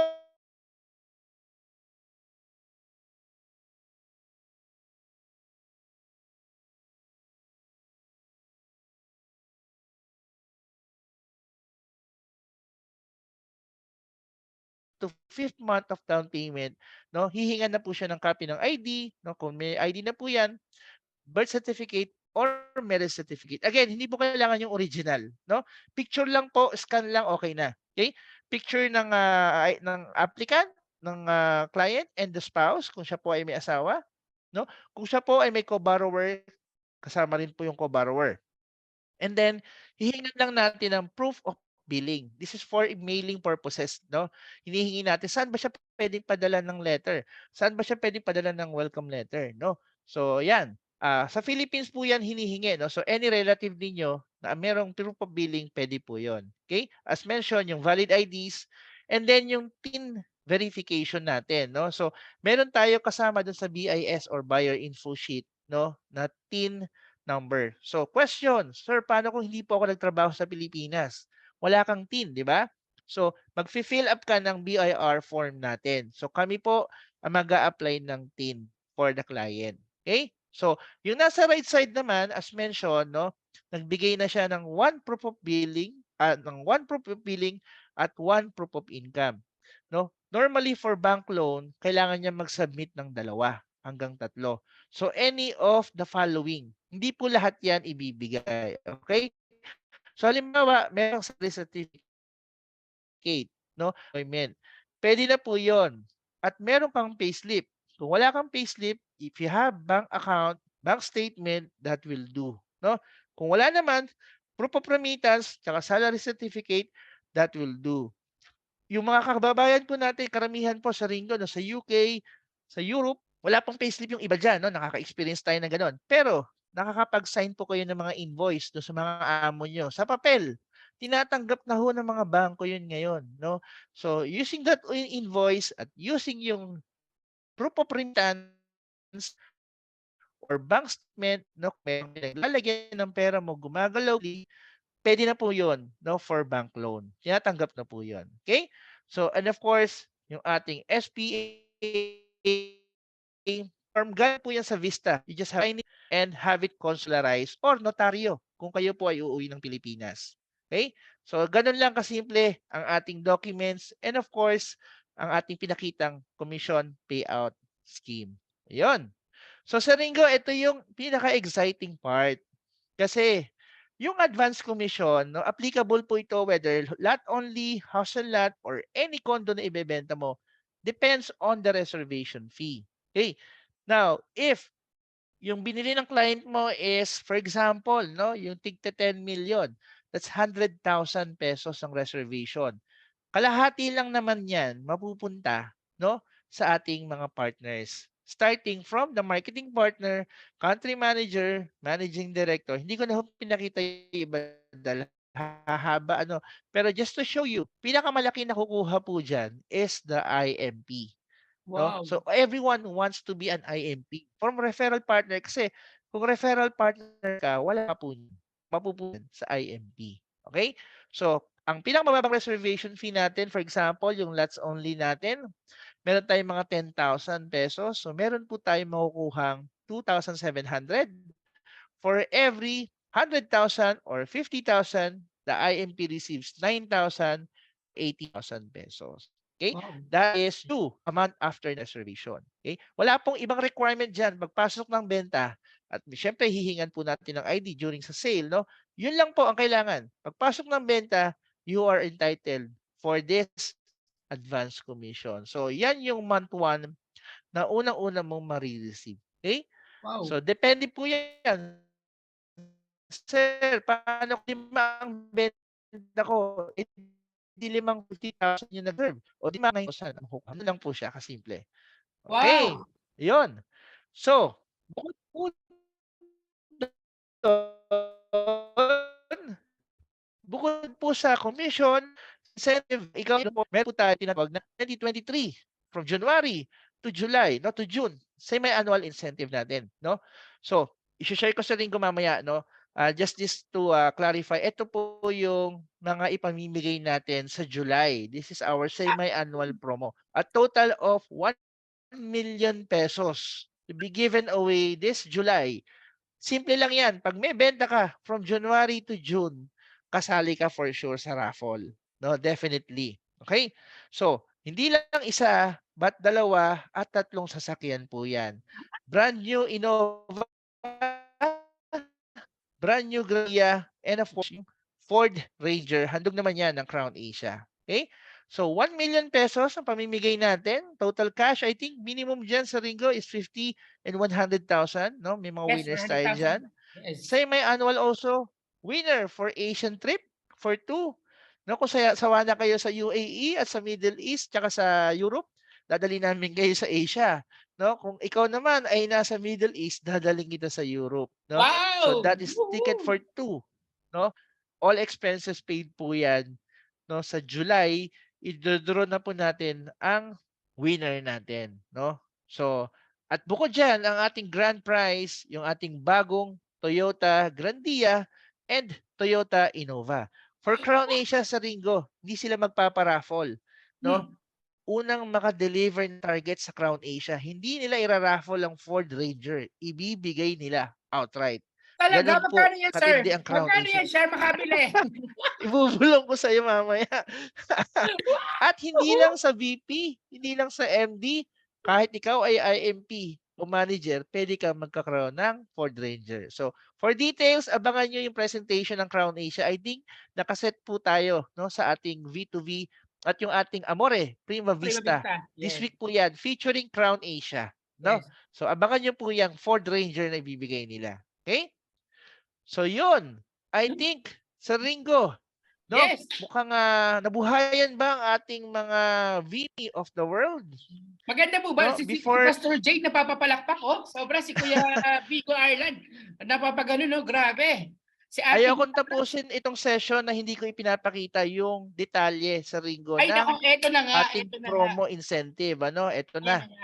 To 5th month of down payment, no, hihingan na po siya ng copy ng ID, no, kung may ID na po yan, birth certificate or marriage certificate. Again, hindi po kailangan yung original, no? Picture lang po, scan lang, okay na. Okay? Picture ng applicant, ng client and the spouse kung siya po ay may asawa, no? Kung siya po ay may co-borrower, kasama rin po yung co-borrower. And then hihingan lang natin ng proof of billing. This is for mailing purposes, no? Hinihingi natin saan ba siya pwedeng padala ng letter? Saan ba siya pwedeng padala ng welcome letter, no? So, yan. Sa Philippines po yan hinihingi, no? So, any relative ninyo na merong proof of billing, pwede po yon. Okay? As mentioned, yung valid IDs and then yung PIN verification natin, no? So, meron tayo kasama dun sa BIS or buyer info sheet, no? Na TIN number. So, question, sir, paano kung hindi po ako nagtrabaho sa Pilipinas? Wala kang TIN, di ba? So, mag-fill up ka ng BIR form natin. So, kami po ang mag-a-apply ng TIN for the client. Okay? So, yung nasa right side naman, as mentioned, no, nagbigay na siya ng one proof of billing, at one proof of income. No? Normally, for bank loan, kailangan niya mag-submit ng 2 hanggang 3. So, any of the following. Hindi po lahat yan ibibigay. Okay? So, halimbawa, merong salary certificate, no? Employment. Pwede na po yon. At meron kang payslip. Kung wala kang payslip, if you have bank account, bank statement, that will do. No? Kung wala naman, proof of remittance, tsaka salary certificate, that will do. Yung mga kababayan po natin, karamihan po sa Ringo, no, sa UK, sa Europe, wala pang payslip yung iba dyan, no? Nakaka-experience tayo ng ganon. Pero, nakakapag-sign po kayo ng mga invoice do sa mga amo nyo sa papel. Tinatanggap na ho ng mga bangko yun ngayon, no? So, using that invoice at using yung proof of remittance or bank statement, no, may naglalagyan ng pera mo, gumagalaw, pwede na po yun, no, for bank loan. Tinatanggap na po yun. Okay? So, and of course, yung ating SPA form, galing po yan sa Vista. You just have to and have it consularized or notaryo kung kayo po ay uuwi ng Pilipinas. Okay? So, ganun lang kasimple ang ating documents and of course, ang ating pinakitang commission payout scheme. Ayun. So, sa Ringo, ito yung pinaka-exciting part. Kasi, yung advance commission, no, applicable po ito whether lot only, house and lot, or any condo na ibebenta mo, depends on the reservation fee. Okay? Now, if yung binili ng client mo is, for example, no, yung tigta 10 million, that's 100,000 pesos ang reservation. Kalahati lang naman yan mapupunta, no, sa ating mga partners. Starting from the marketing partner, country manager, managing director. Hindi ko na pinakita yung iba dahil hahaba, ano. Pero just to show you, pinakamalaki na kukuha po dyan is the IMP. No? Wow. So everyone wants to be an IMP from referral partner kasi kung referral partner ka, wala ka po mapupunta sa IMP. Okay? So, ang pinakamababang reservation fee natin, for example, yung lots only natin, meron tayong mga 10,000 pesos. So, meron po tayong makukuhang 2,700. For every 100,000 or 50,000, the IMP receives 9,000, 80,000 pesos. Okay? Wow. That is due a month after reservation. Okay? Wala pong ibang requirement dyan. Magpasok ng benta at syempre hihingan po natin ng ID during sa sale. No? Yun lang po ang kailangan. Pagpasok ng benta, you are entitled for this advance commission. So, yan yung month 1 na unang-una mong marireceive. Okay? Wow. So, depende po yan. Sir, paano kung 5 ang benta ko? Di 50,000 yung nag-reserve. O di 9,000. Ano lang po siya, kasimple. Okay. Wow. Yun. So, bukod po doon, bukod po sa commission, incentive, ikaw, meron po tayo tinatawag na 2023 from January to July, not to June. semi-annual incentive natin, no? So, i-share ko sa Ringo mamaya, no? Just this to clarify, ito po yung mga ipamimigay natin sa July. This is our semi-annual promo. A total of 1 million pesos to be given away this July. Simple lang yan. Pag may benta ka from January to June, kasali ka for sure sa raffle. No, definitely. Okay? So, hindi lang isa, but dalawa at tatlong sasakyan po yan. Brand new Innova, brand new Grandia, and of course, yung Ford Ranger. Handog naman yan ng Crown Asia. Okay? So, 1 million pesos ang pamimigay natin. Total cash, I think minimum dyan sa Ringo is 50 and 100,000. No? May mga Yes, winners tayo dyan. 100,000. Yes. Semi-annual also, winner for Asian trip for 2. No, kung sawa na kayo sa UAE at sa Middle East tsaka sa Europe, dadali namin kayo sa Asia. No, kung ikaw naman ay nasa Middle East, dadaling kita sa Europe. No, so Wow! that is ticket for 2. No, all expenses paid po yan. No, sa July, i-draw na po natin ang winner natin. No, so at bukod dyan, ang ating grand prize, yung ating bagong Toyota Grandia and Toyota Innova. For Crown Asia sa Ringo, hindi sila magpaparaffle. No? Unang maka-deliver ng target sa Crown Asia, hindi nila iraraffle ang Ford Ranger. Ibibigay nila outright. Talaga? Ganun po, Magkano yan, sir? katindi ang Crown Magkano Asia. yan, sir? Makabili. Ibubulong ko sa iyo mamaya. At hindi lang sa VP, hindi lang sa MD, kahit ikaw ay IMP o manager, pwede ka magkakaroon ng Ford Ranger. So, for details, abangan nyo yung presentation ng Crown Asia. I think nakaset po tayo no, sa ating V2V at yung ating Amore, Prima Vista. This Yes. week po yan, featuring Crown Asia. No? Yes. So, abangan nyo po yung Ford Ranger na ibibigay nila. Okay? So, yun. I think, sa Ringo, no? Yes. Mukhang nabuhayan ba ang ating mga VP of the world? Maganda po ba? No, Si before- Pastor Jade napapapalakpak, oh. Sobra si Kuya Vico Ireland. Napapagano, no? Grabe. Si Ate Ayaw kong tapusin itong session na hindi ko ipinapakita yung detalye sa Ringo Ay, ng nako, eto na nga. ating Eto na promo incentive. Ano? Ito nga. na.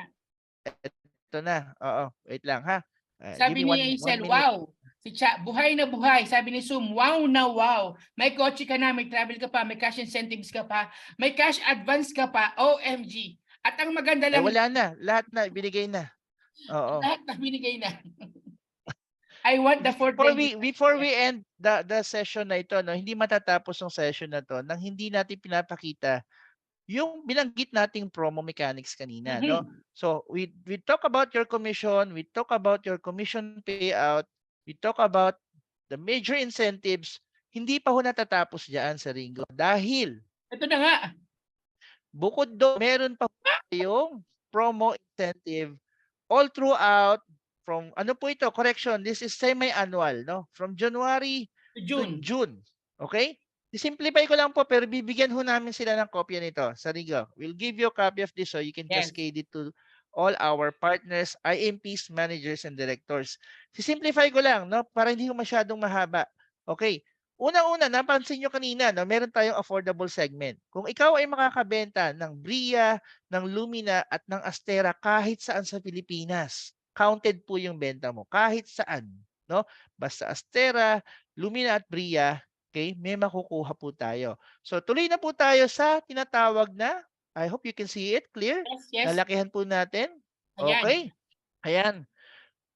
Ito na. Oo. Wait lang ha. Sabi Give me ni one Hazel, minute. wow. Si Cha, buhay na buhay. Sabi ni Sum, wow na wow. May kotse ka na, may travel ka pa, may cash incentives ka pa, may cash advance ka pa. OMG. At ang maganda lang, Wala na. Lahat na. Binigay na. Oo. lahat na binigay na. I want the Ford Ranger. Before we end the session na ito, no, hindi matatapos yung session na to nang hindi natin pinapakita yung binanggit nating promo mechanics kanina, no? So, we talk about your commission, we talk about your commission payout, we talk about the major incentives, hindi pa ho natatapos diyan sa Ringo dahil Ito na nga. bukod doon, meron pa yung promo incentive all throughout from ano po ito? Correction, this is semi-annual, no? From January to June. Okay? I-simplify ko lang po pero bibigyan ho namin sila ng kopya nito sa Ringo. We'll give you a copy of this so you can cascade it to all our partners, IMPs, managers, and directors. Si-simplify ko lang, no? Para hindi ko masyadong mahaba. Okay. Una-una, napansin nyo kanina, no? Meron tayong affordable segment. Kung ikaw ay makakabenta ng Bria, ng Lumina, at ng Astera kahit saan sa Pilipinas, counted po yung benta mo kahit saan, no? Basta Astera, Lumina at Bria, okay, may makukuha po tayo. So tuloy na po tayo sa tinatawag na, I hope you can see it clear. Yes. Lalakihan po natin. Ayan. Okay. Ayan.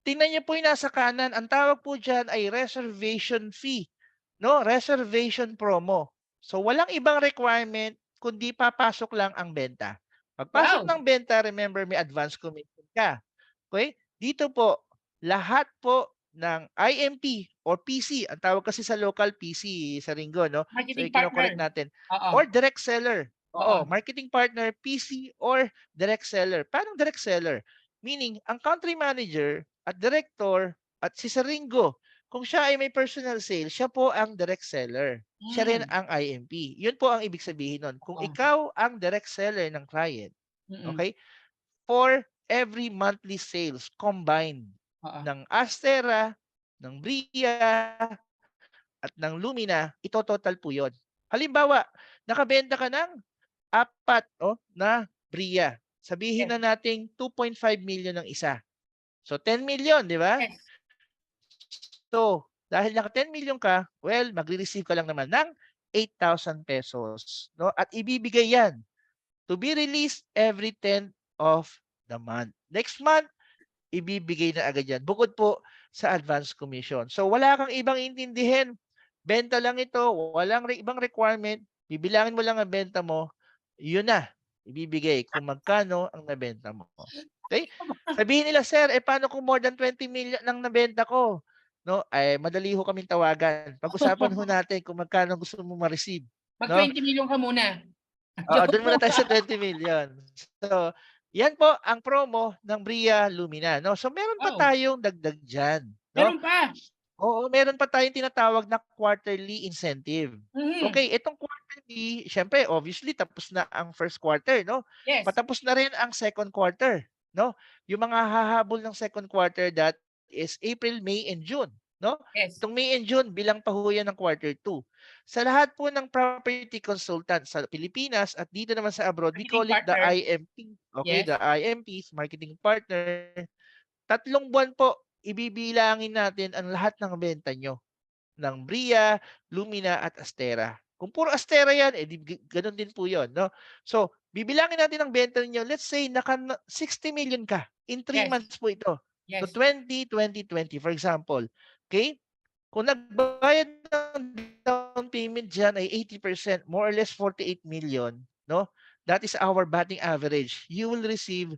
Tingnan niyo po yung nasa kanan. Ang tawag po diyan ay reservation fee, no? Reservation promo. So walang ibang requirement kundi papasok lang ang benta. Pagpasok ng benta, remember may advance commitment ka. Okay? Dito po, lahat po ng IMP or PC, ang tawag kasi sa local PC sa Ringo, no? Marketing so, i-correct natin. Or direct seller. Oo, marketing partner, PC, or direct seller. Paano direct seller? Meaning, ang country manager at director at si Sir Ringo, kung siya ay may personal sale, siya po ang direct seller. Siya rin ang IMP. Yun po ang ibig sabihin nun. Kung ikaw ang direct seller ng client, okay, for every monthly sales combined ng Astera, ng Bria, at ng Lumina, ito total po yun. Halimbawa, nakabenta ka ng 4 na Bria. Sabihin na nating 2.5 million ang isa. So 10 million, di ba? Yes. So, dahil naka 10 million ka, well, magre-receive ka lang naman ng 8,000 pesos. No? At ibibigay yan to be released every 10th of the month. Next month, ibibigay na agad yan. Bukod po sa advance commission. So, wala kang ibang intindihin. Benta lang ito. Walang ibang requirement. Bibilangin mo lang ang benta mo. Yun na. Ibibigay kung magkano ang nabenta mo. Okay? Sabihin nila, sir, paano kung more than 20 million ang nabenta ko? No, ay madali ho kaming tawagan. Pag-usapan ho natin kung magkano gusto mo ma-receive. Mag No? 20 million ka muna. Oo, doon muna tayo sa 20 million. So, yan po ang promo ng Bria Lumina. No? So, meron pa Wow. tayong dagdag dyan. No? Meron pa. Oo, meron pa tayong tinatawag na quarterly incentive. Mhm. Okay, itong quarterly, syempre, obviously, tapos na ang first quarter, no? Yes. Patapos na rin ang second quarter, no? Yung mga hahabol ng second quarter, that is April, May, and June, no? Yes. Itong May and June, bilang pa ho yan ng quarter 2. Sa lahat po ng property consultant sa Pilipinas at dito naman sa abroad, we call Marketing it the partner. IMP. Okay, Yes. the IMPs, marketing partner. 3 buwan po, ibibilangin natin ang lahat ng benta nyo ng Bria, Lumina, at Astera. Kung puro Astera yan, ganun din po yun. No? So, bibilangin natin ang benta niyo. Let's say, naka 60 million ka. In 3 Yes. months po ito. Yes. So, 2020, for example. Okay? Kung nagbayad ng down payment dyan ay 80%, more or less 48 million, no? That is our batting average. You will receive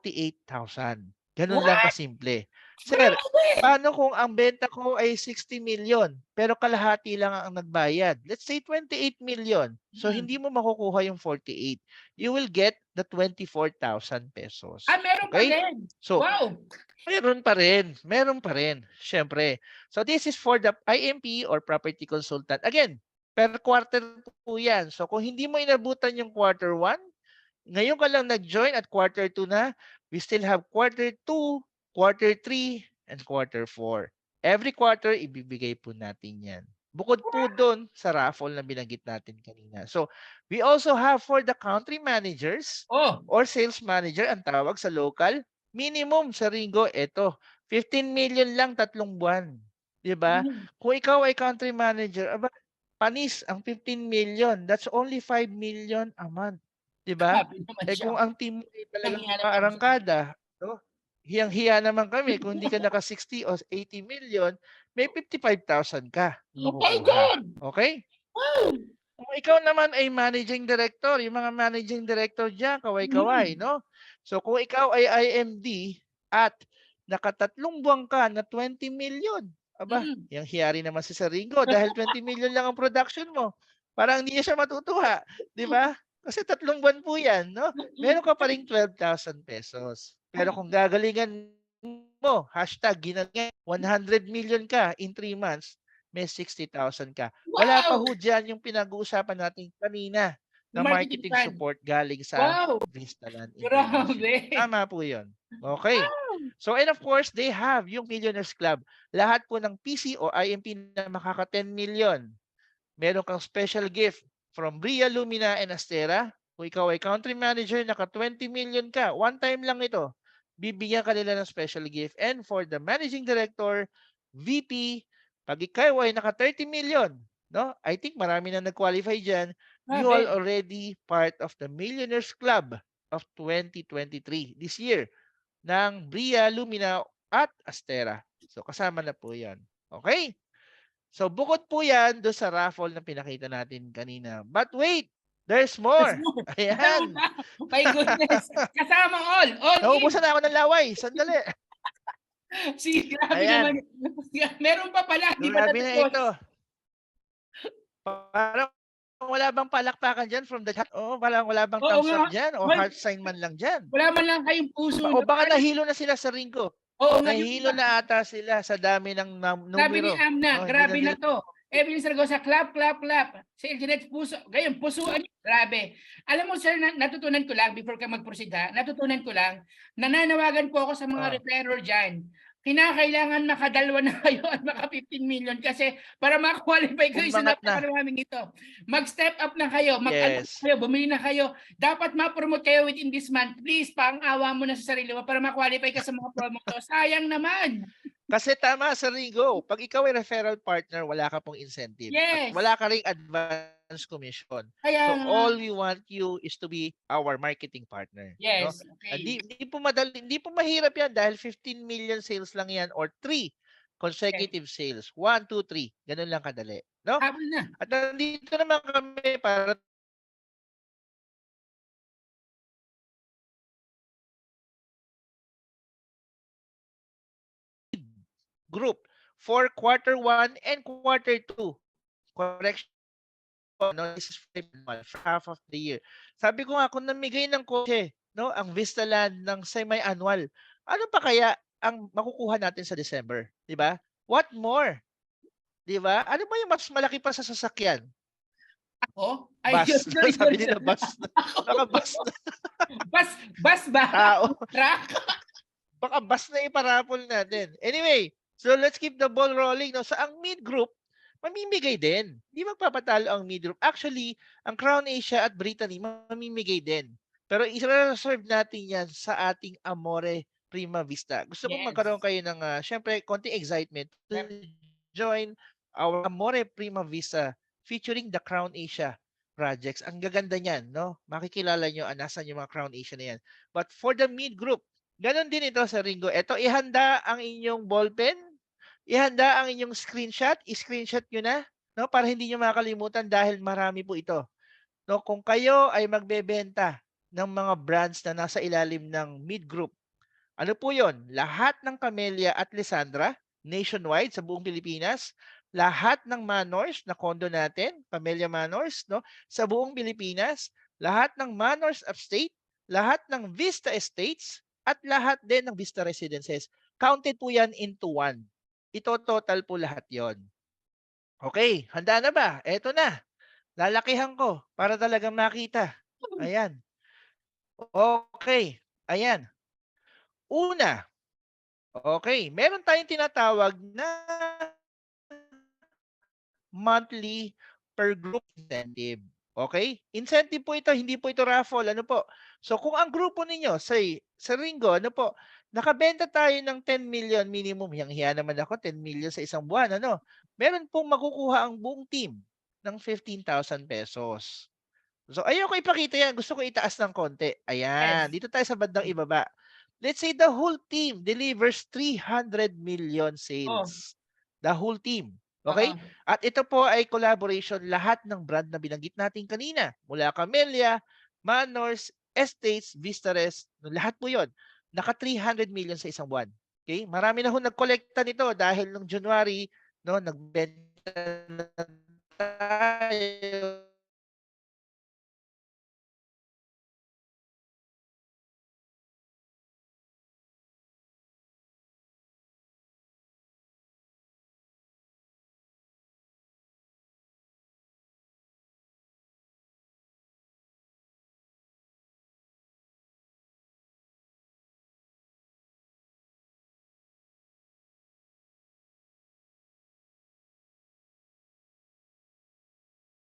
48,000. Ganun lang kasimple. Sir, paano kung ang benta ko ay 60 million pero kalahati lang ang nagbayad? Let's say 28 million. So hindi mo makukuha yung 48. You will get the 24,000 pesos. Meron pa Okay? rin. So, Wow. meron pa rin. Meron pa rin. Siyempre. So this is for the IMP or property consultant. Again, per quarter po yan. So kung hindi mo inabutan yung quarter 1, ngayon ka lang nag-join at quarter 2 na, we still have quarter 2, quarter 3, and quarter 4. Every quarter, ibibigay po natin yan. Bukod po doon sa raffle na binanggit natin kanina. So, we also have for the country managers Oh. or sales manager, ang tawag sa local, minimum sa Ringo, ito, 15 million lang 3 buwan. Diba? Kung ikaw ay country manager, aba, panis ang 15 million. That's only 5 million a month. Diba? Grabe naman Eh siya. kung ang team mo ay talagang Hiyang-hiya naman kaarangkada, no? Hiyang-hiya naman kami kung hindi ka naka 60 o 80 million, may 55,000 ka Oh my makukuha. God! Okay? Wow. Kung ikaw naman ay managing director, yung mga managing director diyan, kaway-kaway, no? So kung ikaw ay IMD at nakatatlong buwan ka na 20 million, aba, yung hiyari naman si Sir Ringo dahil 20 million lang ang production mo. Parang hindi niya siya matutuwa, di ba? Kasi 3 buwan po yan, no? Meron ka pa ring 12,000 pesos. Pero kung gagalingan mo, #ginagawa, 100 million ka in 3 months, may 60,000 ka. Wala pa Wow. ho dyan yung pinag-uusapan natin kanina na Marketing marketing plan. support galing sa Wow. Vistaland Grabe. International. Tama po yun. Okay. So, and of course, they have yung Millionaires Club. Lahat po ng PC o IMP na makaka 10 million. Meron kang special gift from Bria, Lumina, and Astera. Kung ikaw ay country manager, naka 20 million ka. One time lang ito. Bibigyan ka nila ng special gift. And for the managing director, VP, pag ikaw ay naka 30 million, no? I think marami na nag-qualify dyan. You Grabe. are already part of the Millionaires Club of 2023 this year ng Bria, Lumina, at Astera. So, kasama na po yan. Okay? So, bukod po yan doon sa raffle na pinakita natin kanina. But wait, there's more. Ayan. My goodness. Kasama all. All in. Naubusan na ako ng laway. Sandali. Grabe Ayan. naman. Meron pa pala. Di ba Grabe na ito. Parang wala bang palakpakan dyan from the chat? Oo, wala bang Oo thumbs nga. up dyan? O Well, heart sign man lang dyan? Wala man lang kayong puso. O baka nahilo na sila sa Ringo. Oo, Nahilo na ata sila sa dami ng Sabi ni numero. Amna, No, grabe hindi na to. Evelyn Saragosa, clap, clap, clap. Si Elginet, puso. Gayon, pusuan. Grabe. Alam mo, sir, natutunan ko lang, before ka mag-proceed ha, natutunan ko lang, nananawagan po ako sa mga repairer dyan. kinakailangan makadalwa na kayo at maka 15 million kasi para ma-qualify kayo sa Umangat na. napakaraming ito. Mag-step up na kayo, Yes. kayo, bumili na kayo. Dapat ma-promote kayo within this month. Please, pang-awa mo na sa sarili mo para ma-qualify ka sa mga promo to. Sayang naman. Kasi tama sa Ringo, pag ikaw ay referral partner, wala ka pong incentive. At Yes. wala ka ring advance commission. Kaya So nga. all we want you is to be our marketing partner. No? Yes. Okay. Hindi po madali, hindi po mahirap yan dahil 15 million sales lang yan or 3 consecutive sales. 1, 2, 3. Ganun lang kadali. No? Habol na. At nandito naman kami para group for quarter 1 and quarter 2. Correction. No, this is for half of the year. Sabi ko nga, kung namigay ng kotse, no, ang Vistaland ng semi-annual, ano pa kaya ang makukuha natin sa December? Di ba? What more? Di ba? Ano ba yung mas malaki pa sa sasakyan? Ako? Bus. sorry, Sabi sorry. nila bus. Baka bus na. Bus ba? Tao. Truck? Baka bus na iparapol natin. Anyway, so let's keep the ball rolling. No? So ang mid-group, mamimigay din. Hindi magpapatalo ang mid-group. Actually, ang Crown Asia at Brittany, mamimigay din. Pero i-reserve natin yan sa ating Amore Prima Vista. Gusto kong magkaroon kayo ng, syempre, konting excitement to join our Amore Prima Vista featuring the Crown Asia projects. Ang gaganda niyan, no? Makikilala nyo, nasan yung mga Crown Asia na yan. But for the mid-group, ganon din ito sa Ringo. Ito, ihanda ang inyong ballpen, ihanda ang inyong screenshot, i-screenshot nyo na, no, para hindi nyo makalimutan dahil marami po ito. No, kung kayo ay magbebenta ng mga brands na nasa ilalim ng mid-group, ano po yon? Lahat ng Camellia at Lisandra, nationwide sa buong Pilipinas, lahat ng Manors na condo natin, Camellia Manors, no, sa buong Pilipinas, lahat ng Manors Upstate, lahat ng Vista Estates, at lahat din ng Vista Residences. Counted po yan into one. Ito total po lahat yon. Okay, handa na ba? Eto na. Lalakihan ko para talagang makita. Ayan. Okay. Ayan. Una. Okay. Meron tayong tinatawag na monthly per group incentive. Okay? Incentive po ito, hindi po ito raffle. Ano po? So kung ang grupo ninyo, say, sa Ringo, ano po, nakabenta tayo ng 10 million minimum. Hiyang-hiya naman ako, 10 million sa isang buwan. Ano? Meron pong makukuha ang buong team ng 15,000 pesos. So ayoko ipakita yan. Gusto ko itaas ng konti. Ayan. Yes. Dito tayo sa bandang ibaba. Let's say the whole team delivers 300 million sales. The whole team. Okay? At ito po ay collaboration lahat ng brand na binanggit natin kanina. Mula Camellia, Manors, Estates, Vistares, lahat po yon. Naka 300 million sa isang buwan. Okay? Marami na ho nagkolekta nito dahil nung January, no, nagbenta na tayo